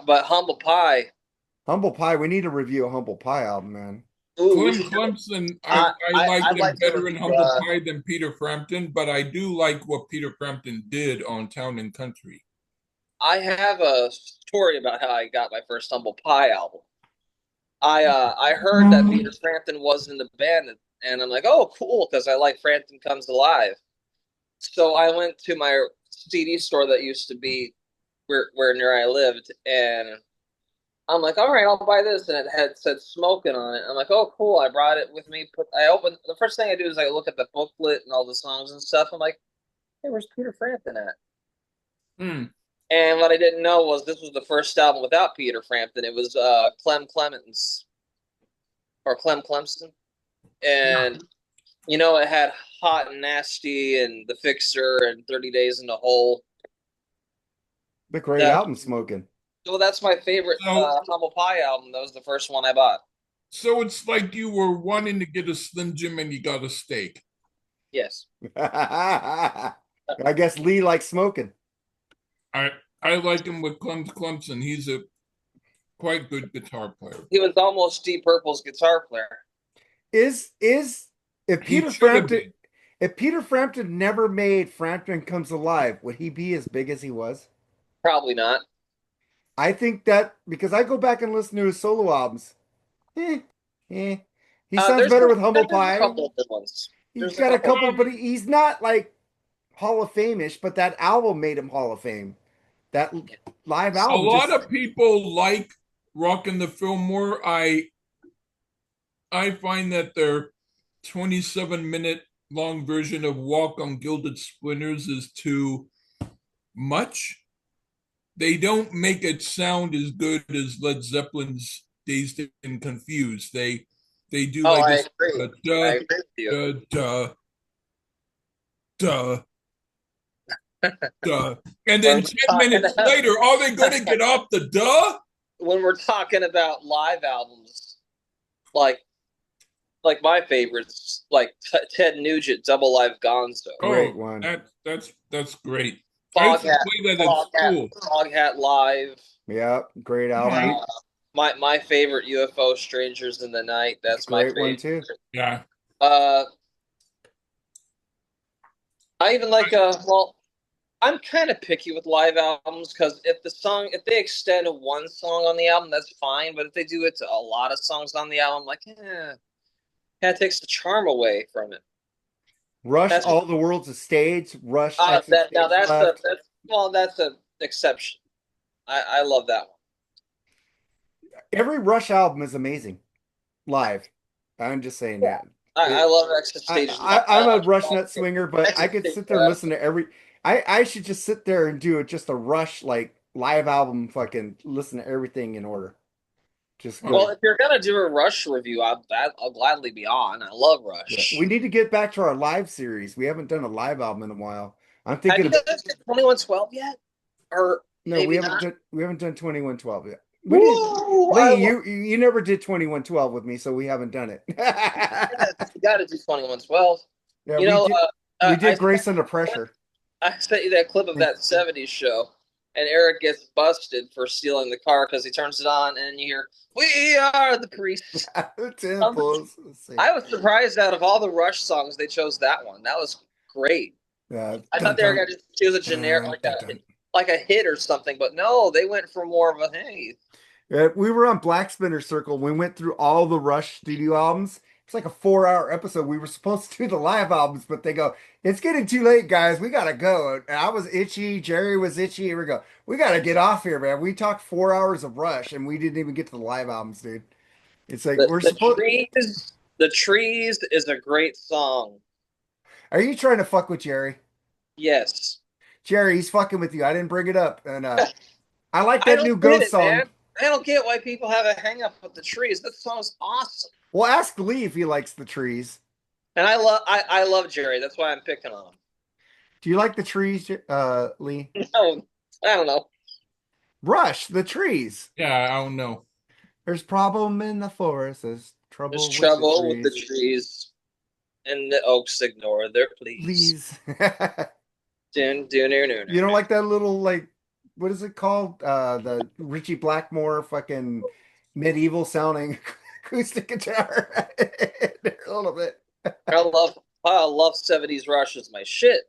S3: But Humble Pie.
S1: Humble Pie. We need to review a Humble Pie album, man.
S3: Ooh, we
S2: Clem
S3: should do it.
S2: Clemson, I like
S3: I'd
S2: him
S3: like to
S2: better in
S3: review.
S2: Humble Pie than Peter Frampton, but I do like what Peter Frampton did on Town and Country.
S3: I have a story about how I got my first Humble Pie album. I heard that Peter Frampton was in the band, and I'm like, oh, cool, because I like Frampton Comes Alive. So I went to my CD store that used to be where near I lived, and I'm like, all right, I'll buy this, and it had said "Smoking" on it. I'm like, oh, cool. I brought it with me. I opened the first thing I do is I look at the booklet and all the songs and stuff. I'm like, hey, where's Peter Frampton at?
S2: Hmm.
S3: And what I didn't know was this was the first album without Peter Frampton. It was Clem Clemens or Clem Clemson,
S2: Yeah.
S3: and it had "Hot and Nasty" and "The Fixer" and "30 Days in the Hole."
S1: The great
S3: That
S1: album, Smoking.
S3: Well, that's my favorite
S2: So,
S3: Humble Pie album. That was the first one I bought.
S2: so it's like you were wanting to get a Slim Jim and you got a steak.
S3: Yes.
S1: I guess Lee likes smoking.
S2: I I like him with Clemson. He's a quite good guitar player.
S3: He was almost Deep Purple's guitar player.
S1: Is if
S2: He
S1: Peter
S2: should have
S1: Frampton
S2: been.
S1: if Peter Frampton never made Frampton Comes Alive, would he be as big as he was?
S3: Probably not.
S1: I think that because I go back and listen to his solo albums. Eh, eh. He sounds
S3: There's
S1: better with humble
S3: there's a
S1: pie.
S3: couple of good ones.
S1: He's
S3: There's a
S1: got a
S3: couple.
S1: couple, but he's not like Hall of Fame-ish, but that album made him Hall of Fame. That live
S2: A
S1: album
S2: lot
S1: just
S2: of people like Rockin' the Fillmore. I find that their 27-minute long version of Walk on Gilded Splinters is too much. They don't make it sound as good as Led Zeppelin's Dazed and Confused. They do
S3: Oh,
S2: like
S3: I
S2: this
S3: agree. I
S2: duh
S3: agree with you.
S2: duh duh duh duh, and
S3: When
S2: then
S3: we're
S2: 10
S3: talking
S2: minutes later, are they going to get off the duh?
S3: when we're talking about live albums, like my favorites, like Ted Nugent, Double Live Gonzo,
S1: great
S2: Oh,
S1: one.
S2: that's great. I used to play that in school.
S3: Foghat Live.
S1: Yeah, great album.
S3: My favorite UFO, Strangers in the Night. That's my
S1: Great one
S3: favorite.
S1: too.
S2: Yeah.
S3: Uh, I even like well, I'm kind of picky with live albums because if they extend one song on the album, that's fine. But if they do it to a lot of songs on the album, like, that takes the charm away from it.
S1: Rush,
S3: That's
S1: All the World's a Stage. Rush, Exit
S3: that now
S1: Stage Left.
S3: that's an exception. I love that one.
S1: Every Rush album is amazing live. I'm just saying
S3: Yeah.
S1: that.
S3: I
S1: It,
S3: love Exit Stage.
S1: I'm a Rush nut swinger, but I
S3: Exit
S1: could
S3: Stage
S1: sit there and
S3: Left.
S1: listen to every. I should just sit there and do it just a Rush like live album. Fucking listen to everything in order. Just
S2: Oh,
S3: Well,
S1: go.
S3: if you're gonna do a Rush review, I'll gladly be on. I love
S1: Yeah, we
S3: Rush.
S1: need to get back to our live series. We haven't done a live album in a while. I'm
S3: Have
S1: thinking
S3: you
S1: of
S3: guys done 2112 yet? Or
S1: no,
S3: maybe not.
S1: we haven't done 2112 yet. We did
S3: Woo!
S1: Lee, you never did 2112 with me, so we haven't done it.
S3: You gotta do 2112.
S1: Yeah,
S3: You know,
S1: we
S3: I
S1: did Grace Under Pressure.
S3: I sent you that clip of that 70s show, and Eric gets busted for stealing the car because he turns it on, and you hear, "We are the priests."
S1: Temples. Let's see.
S3: I was surprised out of all the Rush songs, they chose that one. That was great. I
S1: Dun,
S3: thought they were
S1: dun,
S3: going to choose a generic,
S1: dun, dun, dun.
S3: like a hit or something, but no, they went for more of a hey.
S1: We were on Black Spinner Circle. We went through all the Rush studio albums. It's like a 4 hour episode. We were supposed to do the live albums, but they go, it's getting too late, guys. We gotta go. And I was itchy. Jerry was itchy. Here we go. We gotta get off here, man. We talked 4 hours of Rush, and we didn't even get to the live albums, dude. It's like we're supposed.
S3: The trees is a great song.
S1: Are you trying to fuck with Jerry?
S3: Yes.
S1: Jerry, he's fucking with you. I didn't bring it up, and I like
S3: I
S1: that
S3: don't
S1: new
S3: get
S1: Ghost
S3: it,
S1: song.
S3: man. I don't get why people have a hang up with the trees. That song's awesome.
S1: Well, ask Lee if he likes the trees.
S3: And I love Jerry. That's why I'm picking on him.
S1: Do you like the trees, Lee?
S3: No, I don't know.
S1: Rush, the trees.
S2: yeah, I don't know.
S1: There's problem in the forest. There's
S3: There's
S1: trouble with
S3: trouble
S1: the
S3: with the
S1: trees.
S3: trees, and the oaks ignore their pleas.
S1: Please.
S3: Dun, dun, dun, dun,
S1: You don't
S3: dun.
S1: like that little like what is it called? The Richie Blackmore fucking medieval sounding acoustic guitar. A little bit.
S3: I love 70s Rush is my shit.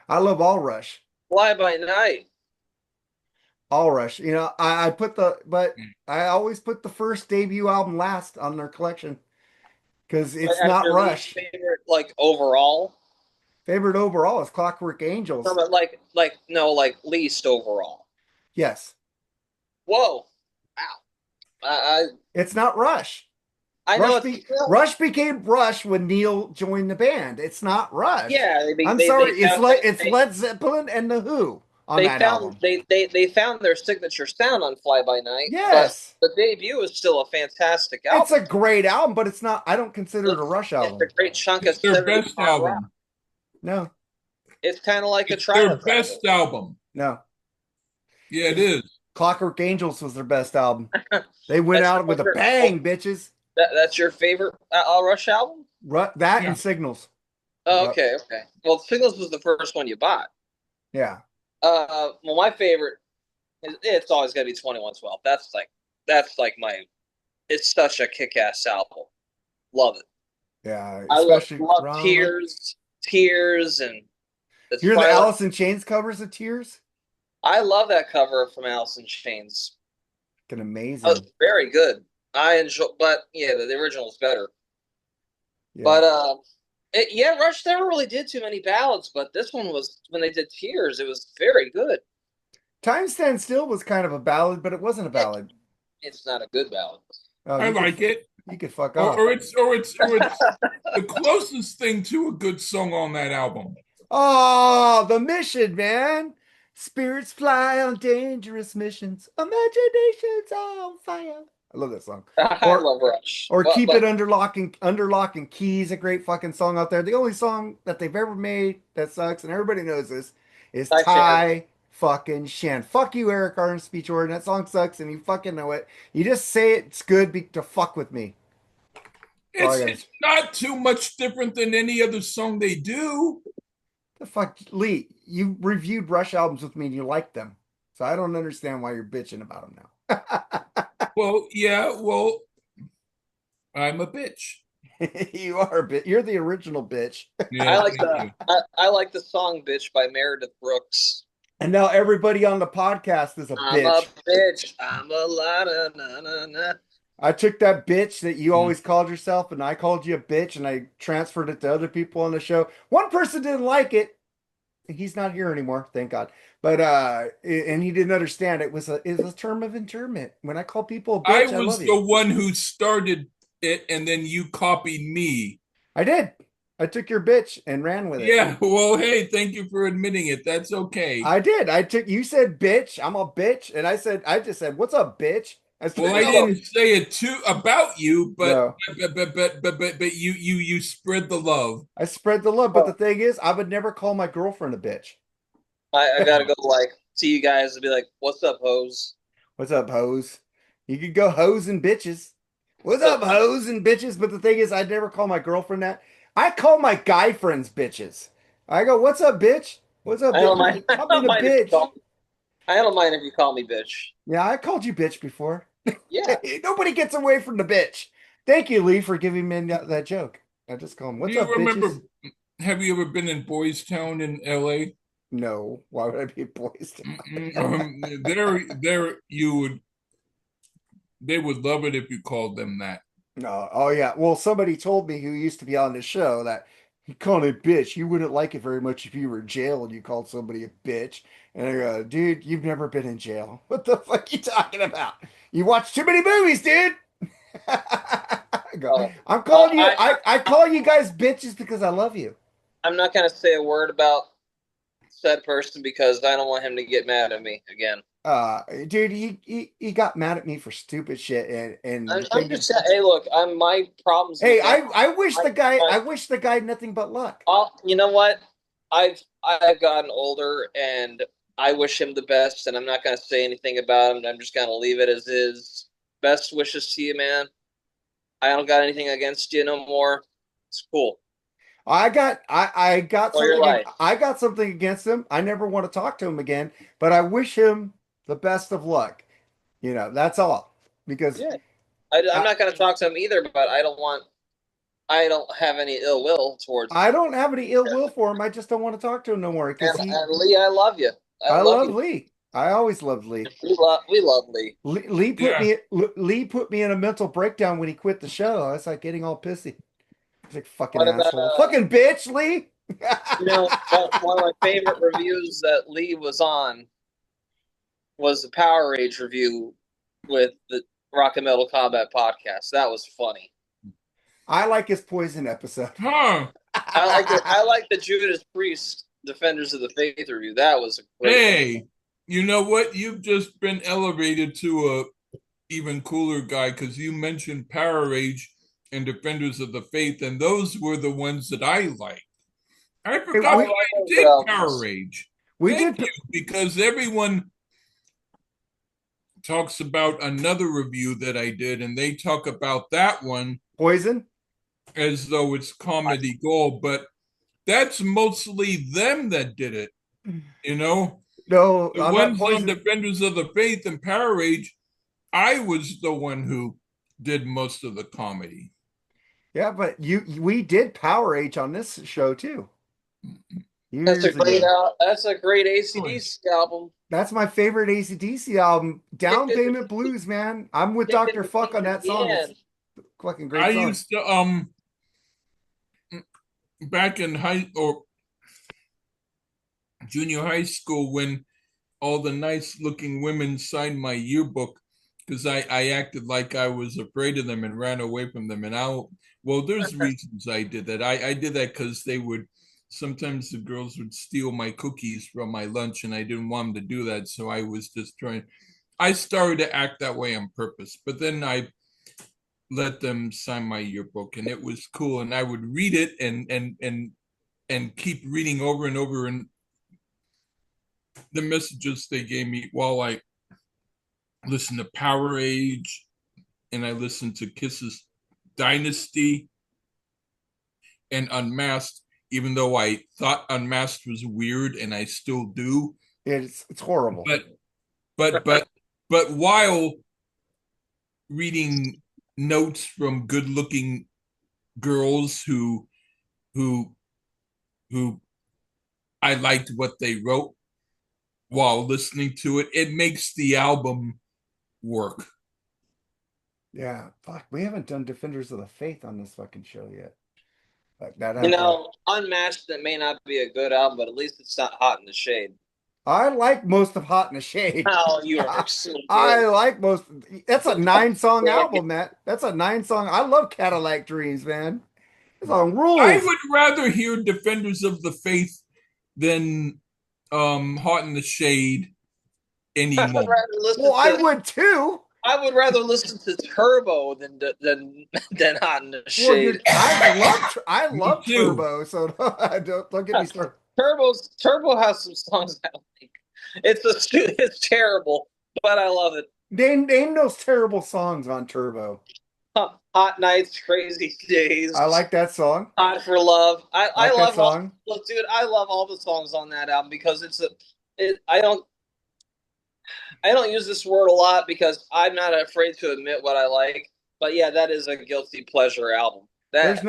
S1: I love all Rush.
S3: Fly by Night.
S1: All Rush. You know, but I always put the first debut album last on their collection because it's
S3: As
S1: not
S3: your least
S1: Rush.
S3: favorite, like overall.
S1: Favorite overall is Clockwork
S3: No,
S1: Angels.
S3: but no, like least overall.
S1: Yes.
S3: Whoa. Wow. I
S1: It's not Rush.
S3: I know it's
S1: Rush became Rush when Neil joined the band. It's not Rush.
S3: yeah.
S1: I'm sorry. It's Led Zeppelin and The Who on that album.
S3: They found their signature sound on Fly By Night.
S1: Yes.
S3: But the debut is still a fantastic
S1: It's
S3: album.
S1: a great album, but it's not. I don't consider it a Rush album.
S3: It's a great chunk of
S2: It's their
S3: 70s
S2: best
S3: rock.
S2: album.
S1: No,
S3: It's kind of like a
S2: It's their
S3: Triumph
S2: best album.
S1: no.
S2: Yeah, it is.
S1: Clockwork Angels was their best album. They went
S3: That's
S1: out
S3: your
S1: with a
S3: favorite-
S1: bang, bitches.
S3: That's your favorite Rush album?
S1: That
S2: Yeah.
S1: and Signals.
S3: Oh,
S1: Yep.
S3: okay. Well, Signals was the first one you bought.
S1: Yeah.
S3: Well, my favorite it's always gonna be 2112. That's like my. It's such a kick-ass album. Love it.
S1: Yeah.
S3: I
S1: Especially
S3: love
S1: Drama.
S3: Tears, and the
S1: Here's the
S3: Twilight.
S1: Alice in Chains covers of Tears.
S3: I love that cover from Alice in Chains.
S1: Fucking amazing.
S3: That was very good. I enjoy, but yeah, the original is better.
S1: Yeah.
S3: But Rush never really did too many ballads, but this one was when they did Tears. It was very good.
S1: Time Stand Still was kind of a ballad, but it wasn't a
S3: It,
S1: ballad.
S3: it's not a good ballad.
S1: Oh,
S2: I like it.
S1: you could fuck
S2: Or,
S1: off.
S2: or it's or it's or it's the closest thing to a good song on that album.
S1: Oh, the mission, man. Spirits fly on dangerous missions. Imaginations on fire. I love that song.
S3: I
S1: Or
S3: love Rush.
S1: or
S3: But
S1: keep it under lock and key is a great fucking song out there. The only song that they've ever made that sucks, and everybody knows this, is
S3: I Shan.
S1: Ty fucking Shan. Fuck you, Eric Armstrong Jordan. That song sucks, and you fucking know it. You just say it's good to fuck with me. That's all I got.
S2: It's not too much different than any other song they do.
S1: The fuck, Lee, you reviewed Rush albums with me and you liked them. So I don't understand why you're bitching about them now.
S2: Well, yeah, well, I'm a bitch.
S1: You are a bit. You're the original bitch.
S3: I
S2: Yeah,
S3: like
S2: thank
S3: the
S2: you.
S3: I like the song "Bitch" by Meredith Brooks.
S1: And now everybody on the podcast is a
S3: I'm a
S1: bitch.
S3: bitch. I'm a lot of na na na.
S1: I took that bitch that you
S2: Mm.
S1: always called yourself and I called you a bitch and I transferred it to other people on the show. One person didn't like it. He's not here anymore, thank God. But and he didn't understand it was a term of endearment. When I call people a
S2: I
S1: bitch, I love
S2: was
S1: you.
S2: the one who started it, and then you copied me.
S1: I did. I took your bitch and ran with it.
S2: Yeah, well, hey, thank you for admitting it. That's okay.
S1: I did. You said bitch, I'm a bitch, and I just said, "What's up, bitch?" I
S2: Well,
S1: said,
S2: I
S1: "No,
S2: didn't say it too about you, but
S1: no."
S2: you spread the love.
S1: I spread the love, but the
S3: Oh,
S1: thing is, I would never call my girlfriend a bitch.
S3: I gotta go like see you guys and be like, "What's up, hoes?"
S1: What's up, hoes? You could go hoes and bitches. What's
S3: So
S1: up, hoes and bitches? But the thing is, I'd never call my girlfriend that. I call my guy friends bitches. I go, "What's up, bitch? What's up,
S3: I don't
S1: bitch?
S3: mind. I
S1: Stop being
S3: don't
S1: a
S3: mind if you
S1: bitch."
S3: call me. I don't mind if you call me bitch.
S1: Yeah, I called you bitch before.
S3: Yeah.
S1: Nobody gets away from the bitch. Thank you, Lee, for giving me that joke. I just call him,
S2: Do
S1: "What's
S2: you
S1: up, bitches?"
S2: remember? Have you ever been in Boys Town in L.A.?
S1: No, why would I be poised?
S2: There, you would. They would love it if you called them that.
S1: No, oh yeah. Well, somebody told me who used to be on the show that he called it bitch. You wouldn't like it very much if you were in jail and you called somebody a bitch. And I go, dude, you've never been in jail. What the fuck you talking about? You watch too many movies, dude. I go,
S3: Oh,
S1: I'm
S3: uh,
S1: calling you.
S3: I,
S1: I call you guys bitches because I love you.
S3: I'm not gonna say a word about said person because I don't want him to get mad at me again.
S1: Dude, he got mad at me for stupid shit, and the
S3: I'm
S1: thing
S3: just
S1: is,
S3: saying, hey, look, I'm my problems
S1: hey,
S3: with him.
S1: I wish the guy had nothing but luck.
S3: You know what? I've gotten older, and I wish him the best. And I'm not gonna say anything about him. I'm just gonna leave it as is. Best wishes to you, man. I don't got anything against you no more. It's cool.
S1: I got
S3: For your
S1: something
S3: life.
S1: I got something against him. I never want to talk to him again, but I wish him the best of luck. That's all. Because
S3: Yeah. I'm
S1: I,
S3: not gonna talk to him either, but I don't have any ill will towards
S1: I don't have any ill will for him. I just don't want to talk to him no more because
S3: and Lee. I love you. I
S1: I
S3: love
S1: love
S3: you.
S1: Lee. I always loved Lee.
S3: We love Lee.
S2: Yeah,
S1: Lee put me in a mental breakdown when he quit the show. I was like getting all pissy. He's like fucking
S3: What about
S1: asshole. Fucking bitch, Lee.
S3: one of my favorite reviews that Lee was on was the Power Rage review with the Rock and Metal Combat podcast. That was funny.
S1: I like his poison episode.
S2: huh?
S3: I like the Judas Priest Defenders of the Faith review. That was a great one.
S2: Hey, you know what? You've just been elevated to a even cooler guy because you mentioned Power Rage and Defenders of the Faith, and those were the ones that I liked. I
S1: Hey,
S2: forgot
S3: I
S2: that
S1: we
S3: love
S2: I
S3: those
S2: did Power
S3: albums.
S2: Rage.
S1: we
S2: Thank
S1: did
S2: you, because everyone talks about another review that I did, and they talk about that one
S1: poison.
S2: as though it's comedy gold, but that's mostly them that did it, you know?
S1: No,
S2: The
S1: on that
S2: ones on
S1: poison.
S2: Defenders of the Faith and Power Rage, I was the one who did most of the comedy.
S1: Yeah, but we did Power Age on this show too
S3: That's a
S1: years
S3: great
S1: ago.
S3: That's a great
S2: Really?
S3: ACDC album.
S1: That's my favorite AC/DC album,
S3: Kicked
S1: Down
S3: it,
S1: Payment Blues, man. I'm with
S3: kicked it
S1: Dr.
S3: to
S1: Fuck
S3: King
S1: on that song. It's
S3: again.
S1: a fucking
S2: I
S1: great song.
S2: used to back in high or junior high school when all the nice looking women signed my yearbook because I acted like I was afraid of them and ran away from them. Well, there's reasons I did that. I did that because they would, sometimes the girls would steal my cookies from my lunch and I didn't want them to do that. So I was just I started to act that way on purpose. But then I let them sign my yearbook and it was cool. And I would read it and keep reading over and over and the messages they gave me while I listened to Power Age and I listened to Kiss's Dynasty and Unmasked, even though I thought Unmasked was weird and I still do.
S1: It's horrible.
S2: But while reading notes from good looking girls who who I liked what they wrote while listening to it, it makes the album work.
S1: Yeah, fuck. We haven't done Defenders of the Faith on this fucking show yet. Like that.
S3: Unmatched, that may not be a good album, but at least it's not Hot in the Shade.
S1: I like most of Hot in the Shade.
S3: Oh, you are so
S1: I
S3: good.
S1: like most. That's a 9-song album, Matt. That's a 9-song. I love Cadillac Dreams, man. It's on
S2: I
S1: rules.
S2: would rather hear Defenders of the Faith than Hot in the Shade
S3: I would
S2: anymore.
S3: rather listen
S1: Well, I
S3: to.
S1: would too.
S3: I would rather listen to Turbo than Hot in the
S1: Well,
S3: Shade.
S1: I
S2: Me
S1: love
S2: too.
S1: Turbo, so don't get me started.
S3: Turbo has some songs I like. It's terrible, but I love it.
S1: Name those terrible songs on Turbo.
S3: Hot Nights, Crazy Days.
S1: I like that song.
S3: Hot for Love.
S1: I
S3: I
S1: like that
S3: love all.
S1: song.
S3: Look, dude, I love all the songs on that album because I don't use this word a lot because I'm not afraid to admit what I like. But yeah, that is a guilty pleasure album.
S1: There's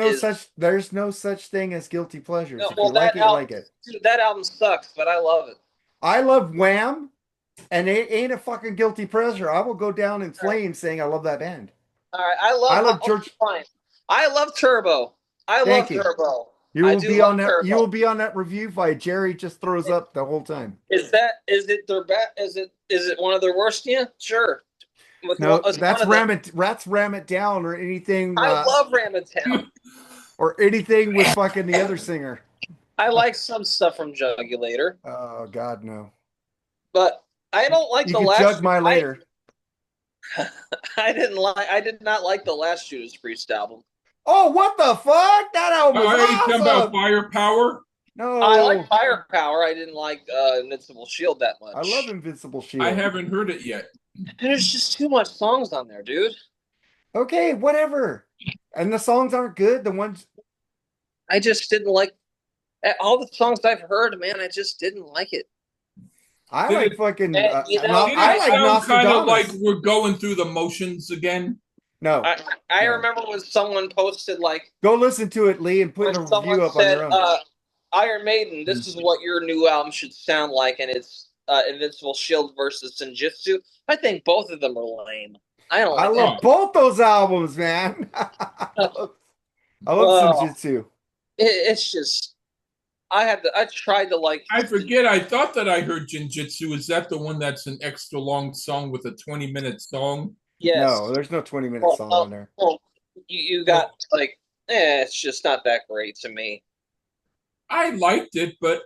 S1: no such thing as guilty pleasures.
S3: No,
S1: If you
S3: well,
S1: like it, you like it.
S3: dude, that album sucks, but I love it.
S1: I love Wham, and it ain't a fucking guilty pleasure. I will go down in flames saying I love that band.
S3: All right,
S1: I love George.
S3: fine. I love Turbo. I
S1: Thank
S3: love
S1: you.
S3: Turbo.
S1: You
S3: I
S1: will
S3: do
S1: be
S3: love
S1: on that. You
S3: Turbo.
S1: will be on that review by Jerry. Just throws up the whole time.
S3: Is it their best? Is it one of their worst? Yeah, sure.
S1: No,
S3: One of them.
S1: That's ram it down or anything.
S3: I love Ramatown.
S1: Or anything with fucking the other singer.
S3: I like some stuff from Jugulator,
S1: Oh God, no.
S3: but I don't like
S1: You
S3: the
S1: can
S3: last.
S1: jug my later.
S3: I did not like the last Judas Priest album.
S1: Oh, what the fuck? That album was
S2: Are you talking about
S1: awesome.
S2: Firepower?
S3: I like
S1: No,
S3: Firepower. I didn't like Invincible Shield that
S1: I love
S3: much.
S1: Invincible
S2: I
S1: Shield.
S2: haven't heard it yet.
S3: There's just too much songs on there, dude.
S1: Okay, whatever. And the songs aren't good. The ones
S3: I just didn't like all the songs I've heard, man. I just didn't like it.
S1: I
S2: Did
S1: like
S2: it,
S1: fucking.
S3: You know,
S2: did
S1: I
S2: it
S1: like
S2: sound kind of like
S1: Nostradamus.
S2: we're going through the motions again?
S1: No,
S3: I
S1: no.
S3: remember when someone posted like
S1: Go listen to it, Lee, and put
S3: when
S1: a
S3: someone
S1: review up on
S3: said,
S1: your own.
S3: Iron Maiden, this is what your new album should sound like, and it's Invincible Shield versus Senjutsu. I think both of them are lame. I don't
S1: I
S3: like
S1: love
S3: that.
S1: both those albums, man. I love
S3: Well,
S1: Senjutsu.
S3: it's just I tried to like.
S2: I forget. I thought that I heard Jinjitsu. Is that the one that's an extra long song with a 20-minute song?
S1: No,
S3: Yes.
S1: there's no 20-minute
S3: Well,
S1: song on there.
S3: you got like, it's just not that great to me.
S2: I liked it, but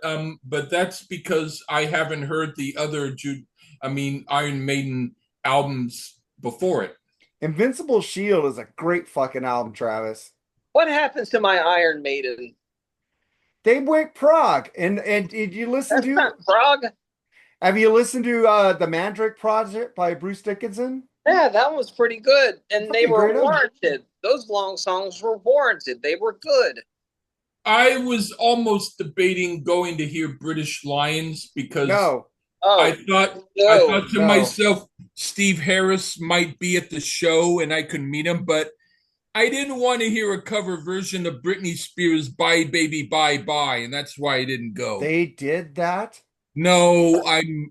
S2: that's because I haven't heard the other Iron Maiden albums before it.
S1: Invincible Shield is a great fucking album, Travis.
S3: What happened to my Iron Maiden?
S1: They went prog, and did you listen
S3: That's
S1: to?
S3: not Frog.
S1: Have you listened to the Mandrake Project by Bruce Dickinson?
S3: Yeah, that was pretty good, and they
S1: Fucking
S3: were
S1: great album.
S3: warranted. Those long songs were warranted. They were good.
S2: I was almost debating going to hear British Lions because
S1: No,
S3: Oh
S2: I
S3: no!
S2: thought to
S1: no.
S2: myself Steve Harris might be at the show and I could meet him, but I didn't want to hear a cover version of Britney Spears' "Bye Baby Bye Bye," and that's why I didn't go.
S1: They did that.
S2: No,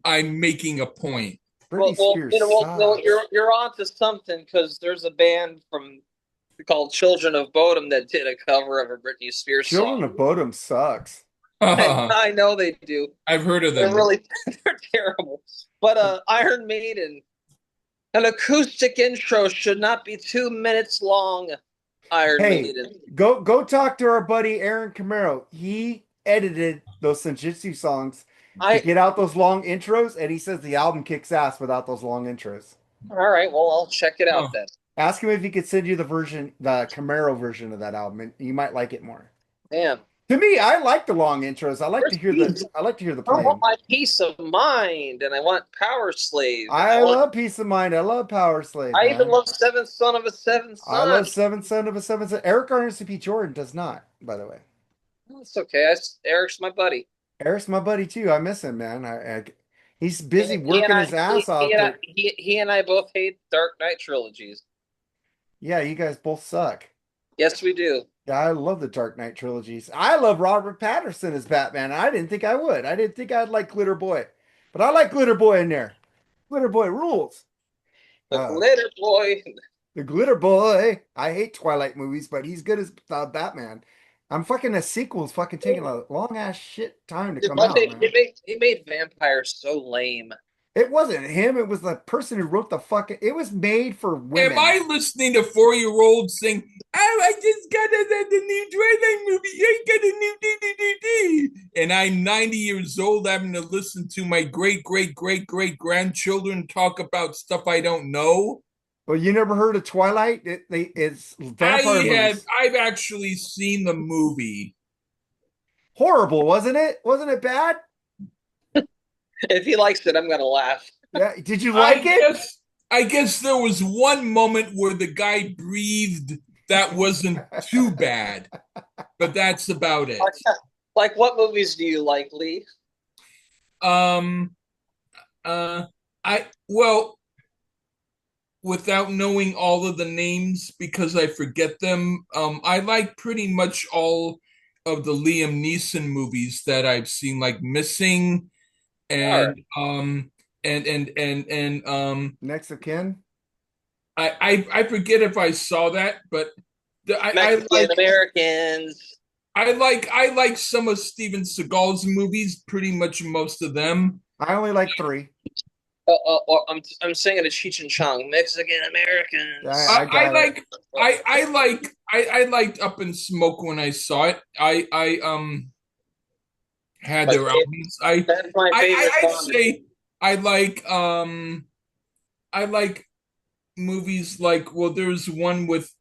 S2: I'm making a point.
S1: Britney Spears
S3: Well,
S1: sucks.
S3: you're onto something because there's a band from called Children of Bodom that did a cover of a Britney Spears
S1: Children
S3: song.
S1: of Bodom sucks.
S3: I know they do.
S2: I've heard of
S3: They're
S2: them.
S3: really they're terrible. But Iron Maiden, an acoustic intro should not be 2 minutes long. Iron
S1: Hey,
S3: Maiden.
S1: go talk to our buddy Aaron Camaro. He edited those Senjutsu songs to
S3: I
S1: get out those long intros, and he says the album kicks ass without those long intros.
S3: All right. Well, I'll check it out
S2: Oh,
S3: then.
S1: Ask him if he could send you the Camaro version of that album, and you might like it more.
S3: Damn.
S1: To me, I like the long intros.
S3: Where's peace?
S1: I like to hear the
S3: I want
S1: playing.
S3: my peace of mind, and I want Power Slave, and
S1: I love Peace of Mind. I love Power Slave,
S3: I even
S1: man.
S3: love Seventh Son of a Seventh
S1: I
S3: Son.
S1: love Seventh Son of a Seventh Son. Eric R.C.P. Jordan does not, by the way.
S3: It's okay. Eric's my buddy.
S1: Eric's my buddy too. I miss him, man. He's busy
S3: He and
S1: working
S3: I,
S1: his ass off to.
S3: he and I both hate Dark Knight trilogies.
S1: Yeah, you guys both suck.
S3: Yes, we do.
S1: Yeah, I love the Dark Knight trilogies. I love Robert Patterson as Batman. I didn't think I would. I didn't think I'd like Glitter Boy, but I like Glitter Boy in there. Glitter Boy rules.
S3: The Glitter Boy.
S1: The Glitter Boy. I hate Twilight movies, but he's good as Batman. I'm fucking a sequel's fucking taking a long ass shit time to come out, man.
S3: He made vampires so lame.
S1: It wasn't him. It was the person who wrote the fucking. It was made for women.
S2: am I listening to 4-year-olds saying, "Oh, I just got the new Twilight movie. I got a new DVD," and I'm 90 years old having to listen to my great grandchildren talk about stuff I don't know?
S1: Well, you never heard of Twilight? It's vampire movies.
S2: I've actually seen the movie.
S1: Horrible, wasn't it? Wasn't it bad?
S3: If he likes it, I'm gonna laugh.
S1: Yeah. Did you like it?
S2: I guess there was one moment where the guy breathed that wasn't too bad, but that's about it.
S3: Like what movies do you like, Lee?
S2: Well, without knowing all of the names because I forget them, I like pretty much all of the Liam Neeson movies that I've seen, like Missing and
S1: Next of Kin.
S2: I forget if I saw that, but
S3: Mexican Americans.
S2: I like some of Steven Seagal's movies, pretty much most of them.
S1: I only like 3.
S3: I'm singing a Cheech and Chong, Mexican Americans.
S2: I liked Up in Smoke when I saw it. I had their albums.
S3: That's my favorite.
S2: I'd say I like movies like, well, there's one with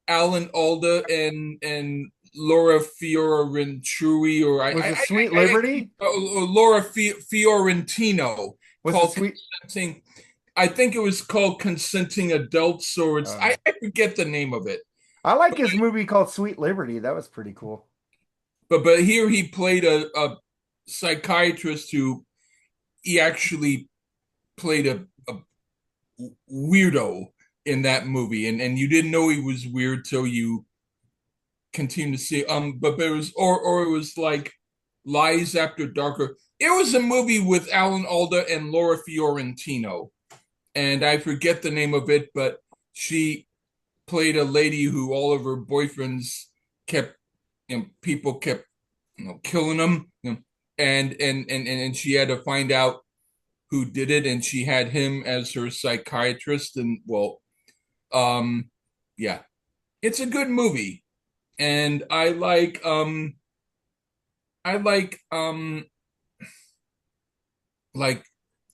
S2: Alan Alda and Laura Fiorentruy, or
S1: Was it Sweet Liberty?
S2: Laura Fiorentino.
S1: Was
S2: Called
S1: it Sweet?
S2: Consenting, I think it was called Consenting Adults, or it's I forget the name of it.
S1: I like his movie called Sweet Liberty. That was pretty cool.
S2: But here he played a psychiatrist who he actually played a weirdo in that movie, and you didn't know he was weird till you continue to see. But there was or it was like Lies After Darker. It was a movie with Alan Alda and Laura Fiorentino, and I forget the name of it, but she played a lady who all of her boyfriends kept, people kept, killing them, and she had to find out who did it, and she had him as her psychiatrist, and yeah, it's a good movie, and I like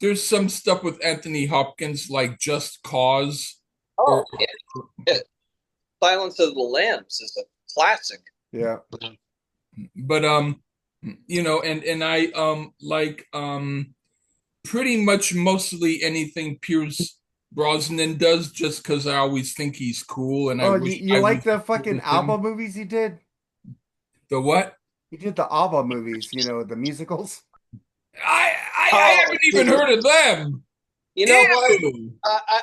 S2: there's some stuff with Anthony Hopkins, like Just Cause.
S3: Yeah. Silence of the Lambs is a classic.
S1: Yeah.
S2: But and I like pretty much mostly anything Pierce Brosnan does, just because I always think he's cool. And
S1: you like the fucking ABBA movies he did?
S2: The what?
S1: He did the ABBA movies, the musicals.
S2: I haven't even heard of them.
S3: You know what?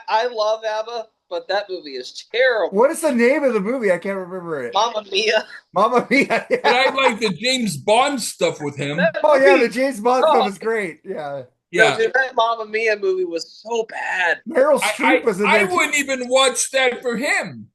S3: I love ABBA, but that movie is terrible.
S1: What is the name of the movie? I can't remember it.
S3: Mamma Mia.
S1: Mamma Mia. Yeah.
S2: But I like the James Bond stuff with him.
S1: Oh yeah, the James Bond stuff is great. Yeah.
S2: Yeah.
S3: No, dude, that Mamma Mia movie was so bad.
S1: Meryl Streep was in there.
S2: I wouldn't even watch that for him.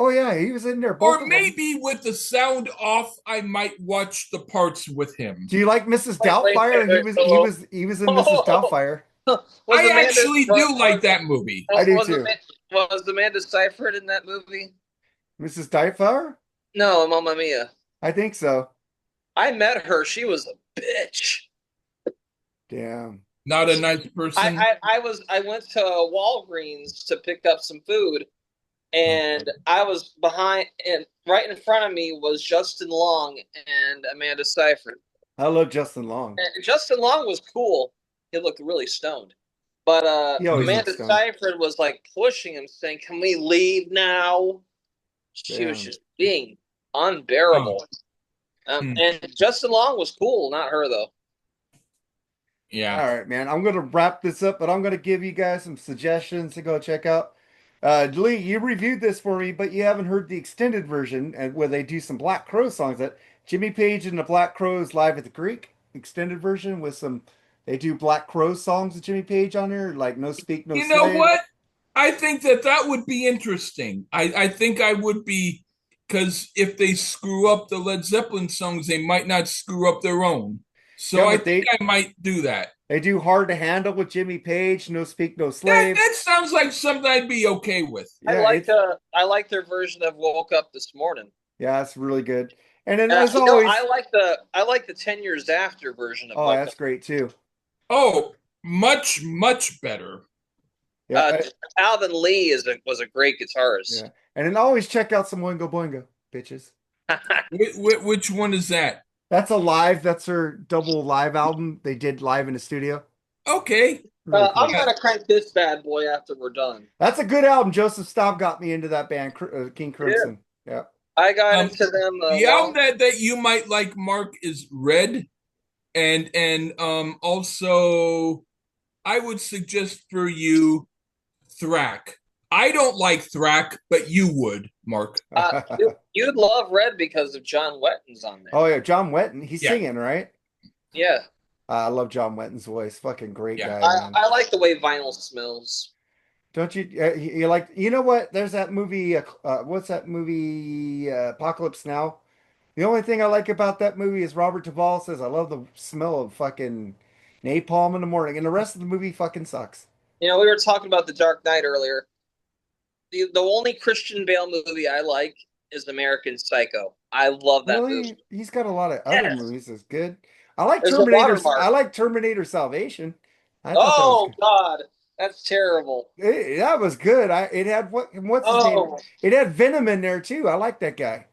S1: Oh yeah, he was in there, both
S2: Or
S1: of them.
S2: maybe with the sound off, I might watch the parts with him.
S1: Do you like Mrs.
S3: Wait,
S1: Doubtfire?
S3: wait, hello.
S1: He was in Mrs. Doubtfire.
S3: Was
S2: I
S3: Amanda
S2: actually do like that movie.
S1: I do
S3: was
S1: too.
S3: Amanda Seyfried in that movie?
S1: Mrs. Doubtfire?
S3: No, Mamma Mia.
S1: I think so.
S3: I met her. She was a bitch.
S1: Damn.
S2: Not a nice person.
S3: I went to Walgreens to pick up some food, and I was behind, and right in front of me was Justin Long and Amanda Seyfried.
S1: I love Justin Long.
S3: And Justin Long was cool. He looked really stoned. But
S1: He always looks
S3: Amanda
S1: stoned.
S3: Seyfried was like pushing him, saying, "Can we leave now?" She was
S1: Damn.
S3: just being unbearable.
S2: Hmm.
S3: And Justin Long was cool, not her though.
S2: Yeah.
S1: All right, man. I'm gonna wrap this up, but I'm gonna give you guys some suggestions to go check out. Lee, you reviewed this for me, but you haven't heard the extended version and where they do some Black Crow songs. That Jimmy Page and the Black Crows live at the Creek extended version with some. They do Black Crow songs with Jimmy Page on there, like No Speak, No
S2: You know
S1: Slave.
S2: what? I think that would be interesting. I think I would be, because if they screw up the Led Zeppelin songs, they might not screw up their own. So
S1: Yeah,
S2: I
S1: but
S2: think I might do that.
S1: they do Hard to Handle with Jimmy Page, No Speak, No
S2: That
S1: Slave.
S2: that sounds like something I'd be okay with.
S1: Yeah, it's
S3: I like their version of "Woke Up This Morning."
S1: yeah, it's really good. And then as
S3: You know,
S1: always,
S3: I like the 10 years after version of
S1: oh,
S3: "Woke Up."
S1: that's great too.
S2: Oh, much, much better.
S1: Yeah,
S3: Alvin Lee was a great guitarist.
S1: yeah. And then always check out some Oingo Boingo, bitches.
S2: Which one is that?
S1: That's a live, that's their double live album they did live in the studio.
S2: Okay.
S1: Really cool.
S3: I'm gonna crank this bad boy after we're done.
S1: That's a good album. Joseph Staub got me into that band, King Crimson. Yeah.
S3: I got
S2: Um,
S3: into them.
S2: the album that you might like, Mark, is Red, and also I would suggest for you Thrack. I don't like Thrack, but you would, Mark.
S3: You'd love Red because of John Wetton's on there.
S1: Oh yeah, John Wetton. He's
S2: Yeah.
S1: singing, right?
S3: Yeah,
S1: I love John Wetton's voice. Fucking great
S2: Yeah.
S1: guy, man.
S3: I like the way vinyl smells.
S1: Don't you? You like? You know what? There's that movie. What's that movie? Apocalypse Now. The only thing I like about that movie is Robert Duvall says, "I love the smell of fucking napalm in the morning," and the rest of the movie fucking sucks.
S3: You know, we were talking about The Dark Knight earlier. The only Christian Bale movie I like is American Psycho. I love that
S1: Really,
S3: movie.
S1: he's got a lot of other
S3: Yes.
S1: movies that's good. I like
S3: There's a
S1: Terminator.
S3: watermark.
S1: I like Terminator Salvation. I thought that was
S3: Oh
S1: good.
S3: God, that's terrible.
S1: That was good. It had what's his name?
S3: Oh,
S1: It had Venom in there too. I like that guy.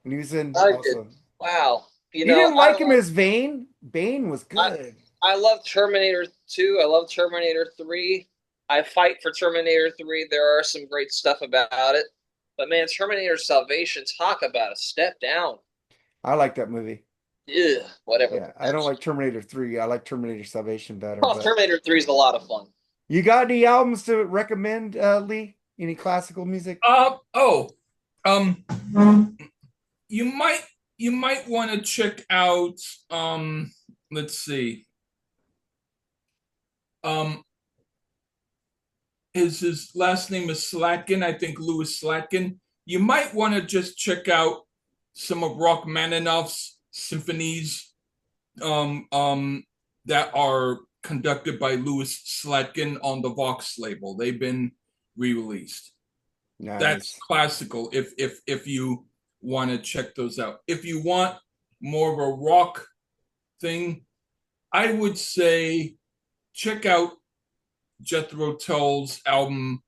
S1: And he was in
S3: I did.
S1: also.
S3: Wow. You
S1: You
S3: know,
S1: didn't like him as Bane? Bane was
S3: I-
S1: good.
S3: I love Terminator 2. I love Terminator 3. I fight for Terminator 3. There are some great stuff about it. But man, Terminator Salvation, talk about a step down.
S1: I like that movie.
S3: Ugh, whatever.
S1: Yeah, I don't like Terminator 3. I like Terminator Salvation better.
S3: Oh,
S1: But
S3: Terminator 3 is a lot of fun.
S1: you got any albums to recommend, Lee? Any classical music?
S2: Um, you might want to check out let's see. Um, his last name is Slatkin, I think Louis Slatkin. You might want to just check out some of Rachmaninoff's symphonies that are conducted by Louis Slatkin on the Vox label. They've been re-released.
S1: Nice.
S2: That's classical if you want to check those out. If you want more of a rock thing, I would say check out Jethro Tull's album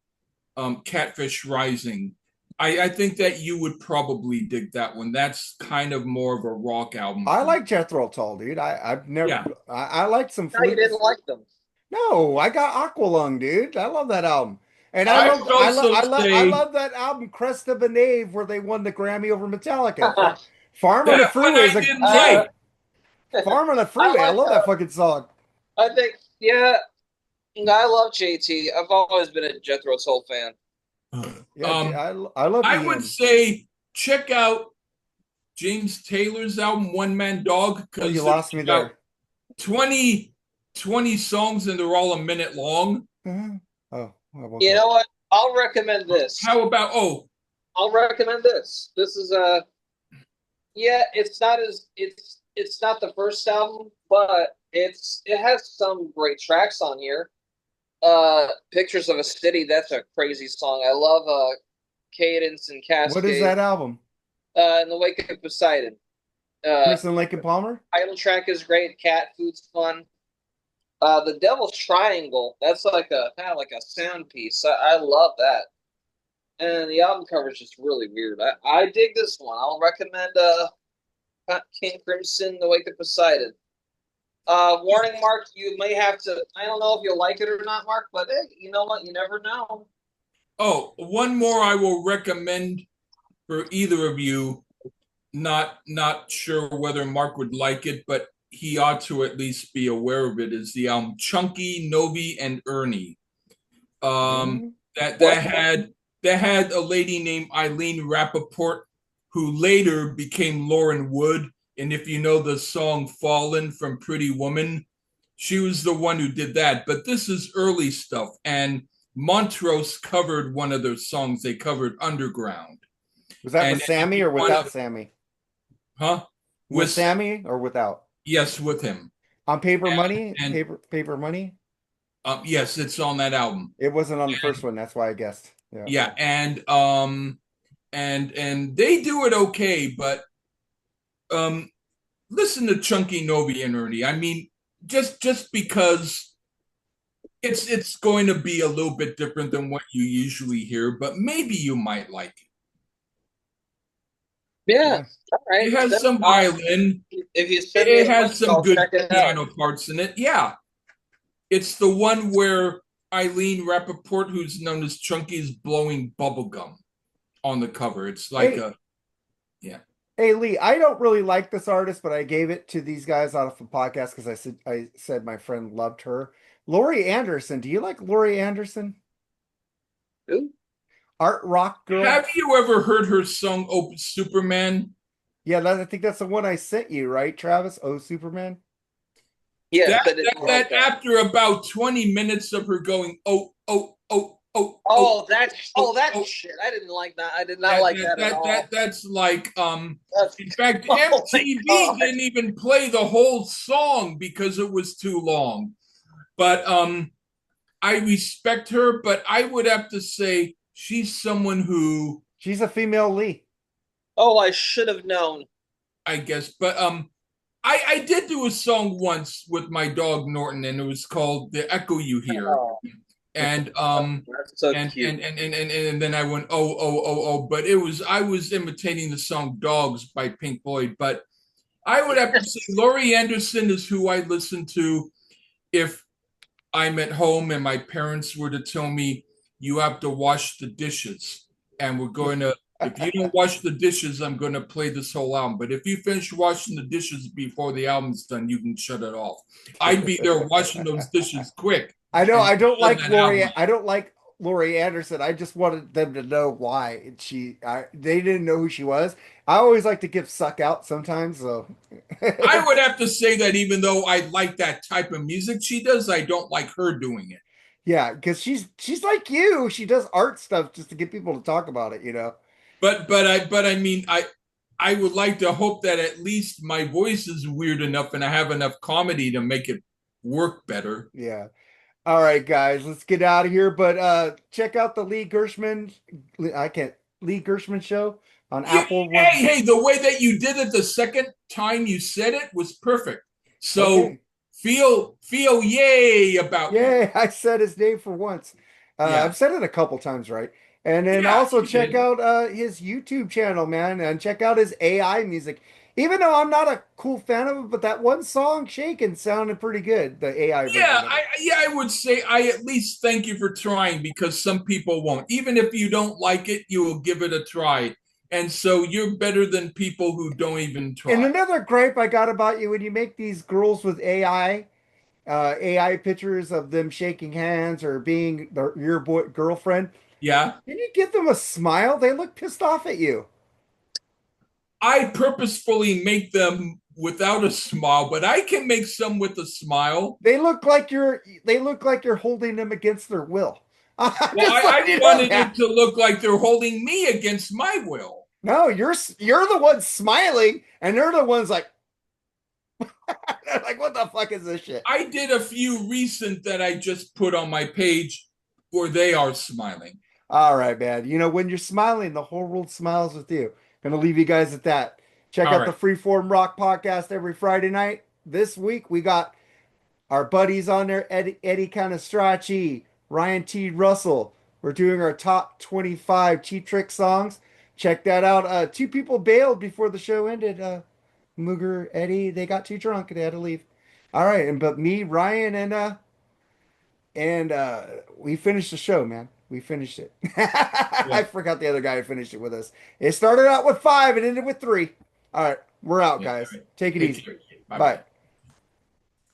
S2: Catfish Rising. I think that you would probably dig that one. That's kind of more of a rock album.
S1: I like Jethro Tull, dude. I've never.
S2: Yeah.
S1: I like some.
S3: No, you didn't like them.
S1: No, I got Aqualung, dude. I love that album. And
S2: I
S1: I
S2: would
S1: love,
S2: also
S1: I
S2: say-
S1: love that album, Crest of a Knave, where they won the Grammy over Metallica. Farm on the
S2: That one
S1: Freeway
S2: I
S1: is a
S2: didn't
S1: great.
S2: like.
S1: Farm on the Freeway. I love that fucking song.
S3: I think, yeah, I love JT. I've always been a Jethro Tull fan.
S1: Yeah, I love
S2: I
S1: the
S2: would
S1: end.
S2: say check out James Taylor's album One Man Dog,
S1: Oh,
S2: because
S1: you lost me there.
S2: 20 songs and they're all a minute long.
S1: Oh,
S3: You know what? I'll recommend this.
S2: How about
S3: I'll recommend this. This is a yeah. It's not the first album, but it has some great tracks on here. Pictures of a City. That's a crazy song. I love Cadence and
S1: What is
S3: Cascade.
S1: that album?
S3: In the Wake of Poseidon.
S1: Emerson, Lake and Palmer?
S3: Title track is great. Cat Food's fun. The Devil's Triangle. That's like a kind of like a sound piece. I love that. And the album cover is just really weird. I dig this one. I'll recommend King Crimson, The Wake of Poseidon. Warning, Mark, you may have to. I don't know if you'll like it or not, Mark, but hey, you know what? You never know.
S2: Oh, one more I will recommend for either of you. Not sure whether Mark would like it, but he ought to at least be aware of it. Is the album Chunky, Novi, and Ernie.
S1: Mm.
S2: That
S3: What?
S2: that had a lady named Eileen Rappaport, who later became Lauren Wood. And if you know the song Fallen from Pretty Woman, she was the one who did that. But this is early stuff. And Montrose covered one of their songs. They covered Underground.
S1: Was that with
S2: And if
S1: Sammy
S2: you
S1: or
S2: want
S1: without
S2: to,
S1: Sammy?
S2: huh?
S1: With
S2: With
S1: Sammy or without?
S2: yes, with him.
S1: On Paper Money?
S2: And
S1: Paper Money?
S2: yes, it's on that album.
S1: It wasn't on the first one. That's why I guessed. Yeah.
S2: Yeah, and they do it okay, but um listen to Chunky, Novi, and Ernie. I mean, just because it's going to be a little bit different than what you usually hear, but maybe you might like it.
S3: Yeah.
S1: Yeah.
S3: All right.
S2: It has some violin.
S3: If you send me
S2: It
S3: the link,
S2: has some
S3: I'll
S2: good
S3: check it out.
S2: piano parts in it. Yeah, it's the one where Eileen Rappaport, who's known as Chunky, is blowing bubblegum on the cover. It's like
S1: Hey,
S2: yeah.
S1: hey Lee, I don't really like this artist, but I gave it to these guys out of a podcast because I said my friend loved her. Laurie Anderson. Do you like Laurie Anderson?
S3: Who?
S1: Art rock girl?
S2: Have you ever heard her song "Oh Superman"?
S1: Yeah, I think that's the one I sent you, right, Travis? Oh, Superman.
S3: Yes,
S2: That,
S3: I didn't like
S2: that
S3: that.
S2: after about 20 minutes of her going
S3: Oh, that shit. I didn't like that. I did not like that at all.
S2: that's like
S3: That's,
S2: in fact
S3: oh my
S2: MTV
S3: god.
S2: didn't even play the whole song because it was too long. But I respect her, but I would have to say she's someone who
S1: She's a female Lee.
S3: Oh, I should have known.
S2: I guess, but I did do a song once with my dog Norton, and it was called "The Echo You Hear,"
S3: Oh,
S2: and
S3: that's so
S2: and
S3: cute.
S2: and then I went oh, but I was imitating the song "Dogs" by Pink Floyd, but I would have to say Laurie Anderson is who I listen to if I'm at home and my parents were to tell me you have to wash the dishes, and we're going to. If you don't wash the dishes, I'm going to play this whole album. But if you finish washing the dishes before the album's done, you can shut it off. I'd be there washing those dishes quick.
S1: I know
S2: And
S1: I don't
S2: shut
S1: like
S2: that
S1: Laurie.
S2: album.
S1: I don't like Laurie Anderson. I just wanted them to know why they didn't know who she was. I always like to give suck out sometimes. So
S2: I would have to say that even though I like that type of music she does, I don't like her doing it.
S1: yeah, because she's like you. She does art stuff just to get people to talk about it. You know.
S2: But I mean I would like to hope that at least my voice is weird enough and I have enough comedy to make it work better.
S1: Yeah. All right, guys, let's get out of here. But check out the Lee Gershman show on Apple One.
S2: Hey, the way that you did it the second time you said it was perfect. So
S1: Okay.
S2: feel yay about you.
S1: Yay, I said his name for once.
S2: Yeah.
S1: I've said it a couple times, right? And then
S2: Yeah,
S1: also
S2: you
S1: check
S2: did.
S1: out his YouTube channel, man, and check out his AI music. Even though I'm not a cool fan of it, but that one song, Shaken, sounded pretty good, the AI version of it.
S2: I would say I at least thank you for trying because some people won't. Even if you don't like it, you will give it a try. And so you're better than people who don't even
S1: And
S2: try.
S1: another gripe I got about you when you make these girls with AI pictures of them shaking hands or being your girlfriend,
S2: Yeah.
S1: can you give them a smile? They look pissed off at you.
S2: I purposefully make them without a smile, but I can make some with a smile.
S1: They look like you're holding them against their will. I'm
S2: Well,
S1: just
S2: I
S1: letting you know,
S2: wanted
S1: man.
S2: it to look like they're holding me against my will.
S1: No, you're the one smiling, and they're the ones like, they're like, what the fuck is this shit?
S2: I did a few recent that I just put on my page where they are smiling.
S1: All right, man. You know, when you're smiling, the whole world smiles with you. Gonna leave you guys at that. Check
S2: All
S1: out the
S2: right.
S1: Freeform Rock podcast every Friday night. This week we got our buddies on there, Eddie Canastracci, Ryan T. Russell. We're doing our top 25 Cheap Trick songs. Check that out. Two people bailed before the show ended. Mooger, Eddie, they got too drunk and they had to leave. All right, and but me, Ryan, and we finished the show, man. We finished it.
S2: Yeah.
S1: I forgot the other guy who finished it with us. It started out with five and ended with three. All right, we're out,
S2: Yeah. All
S1: guys.
S2: right.
S1: Take it
S2: Take
S1: easy.
S2: care. Bye
S1: Bye.
S2: bye.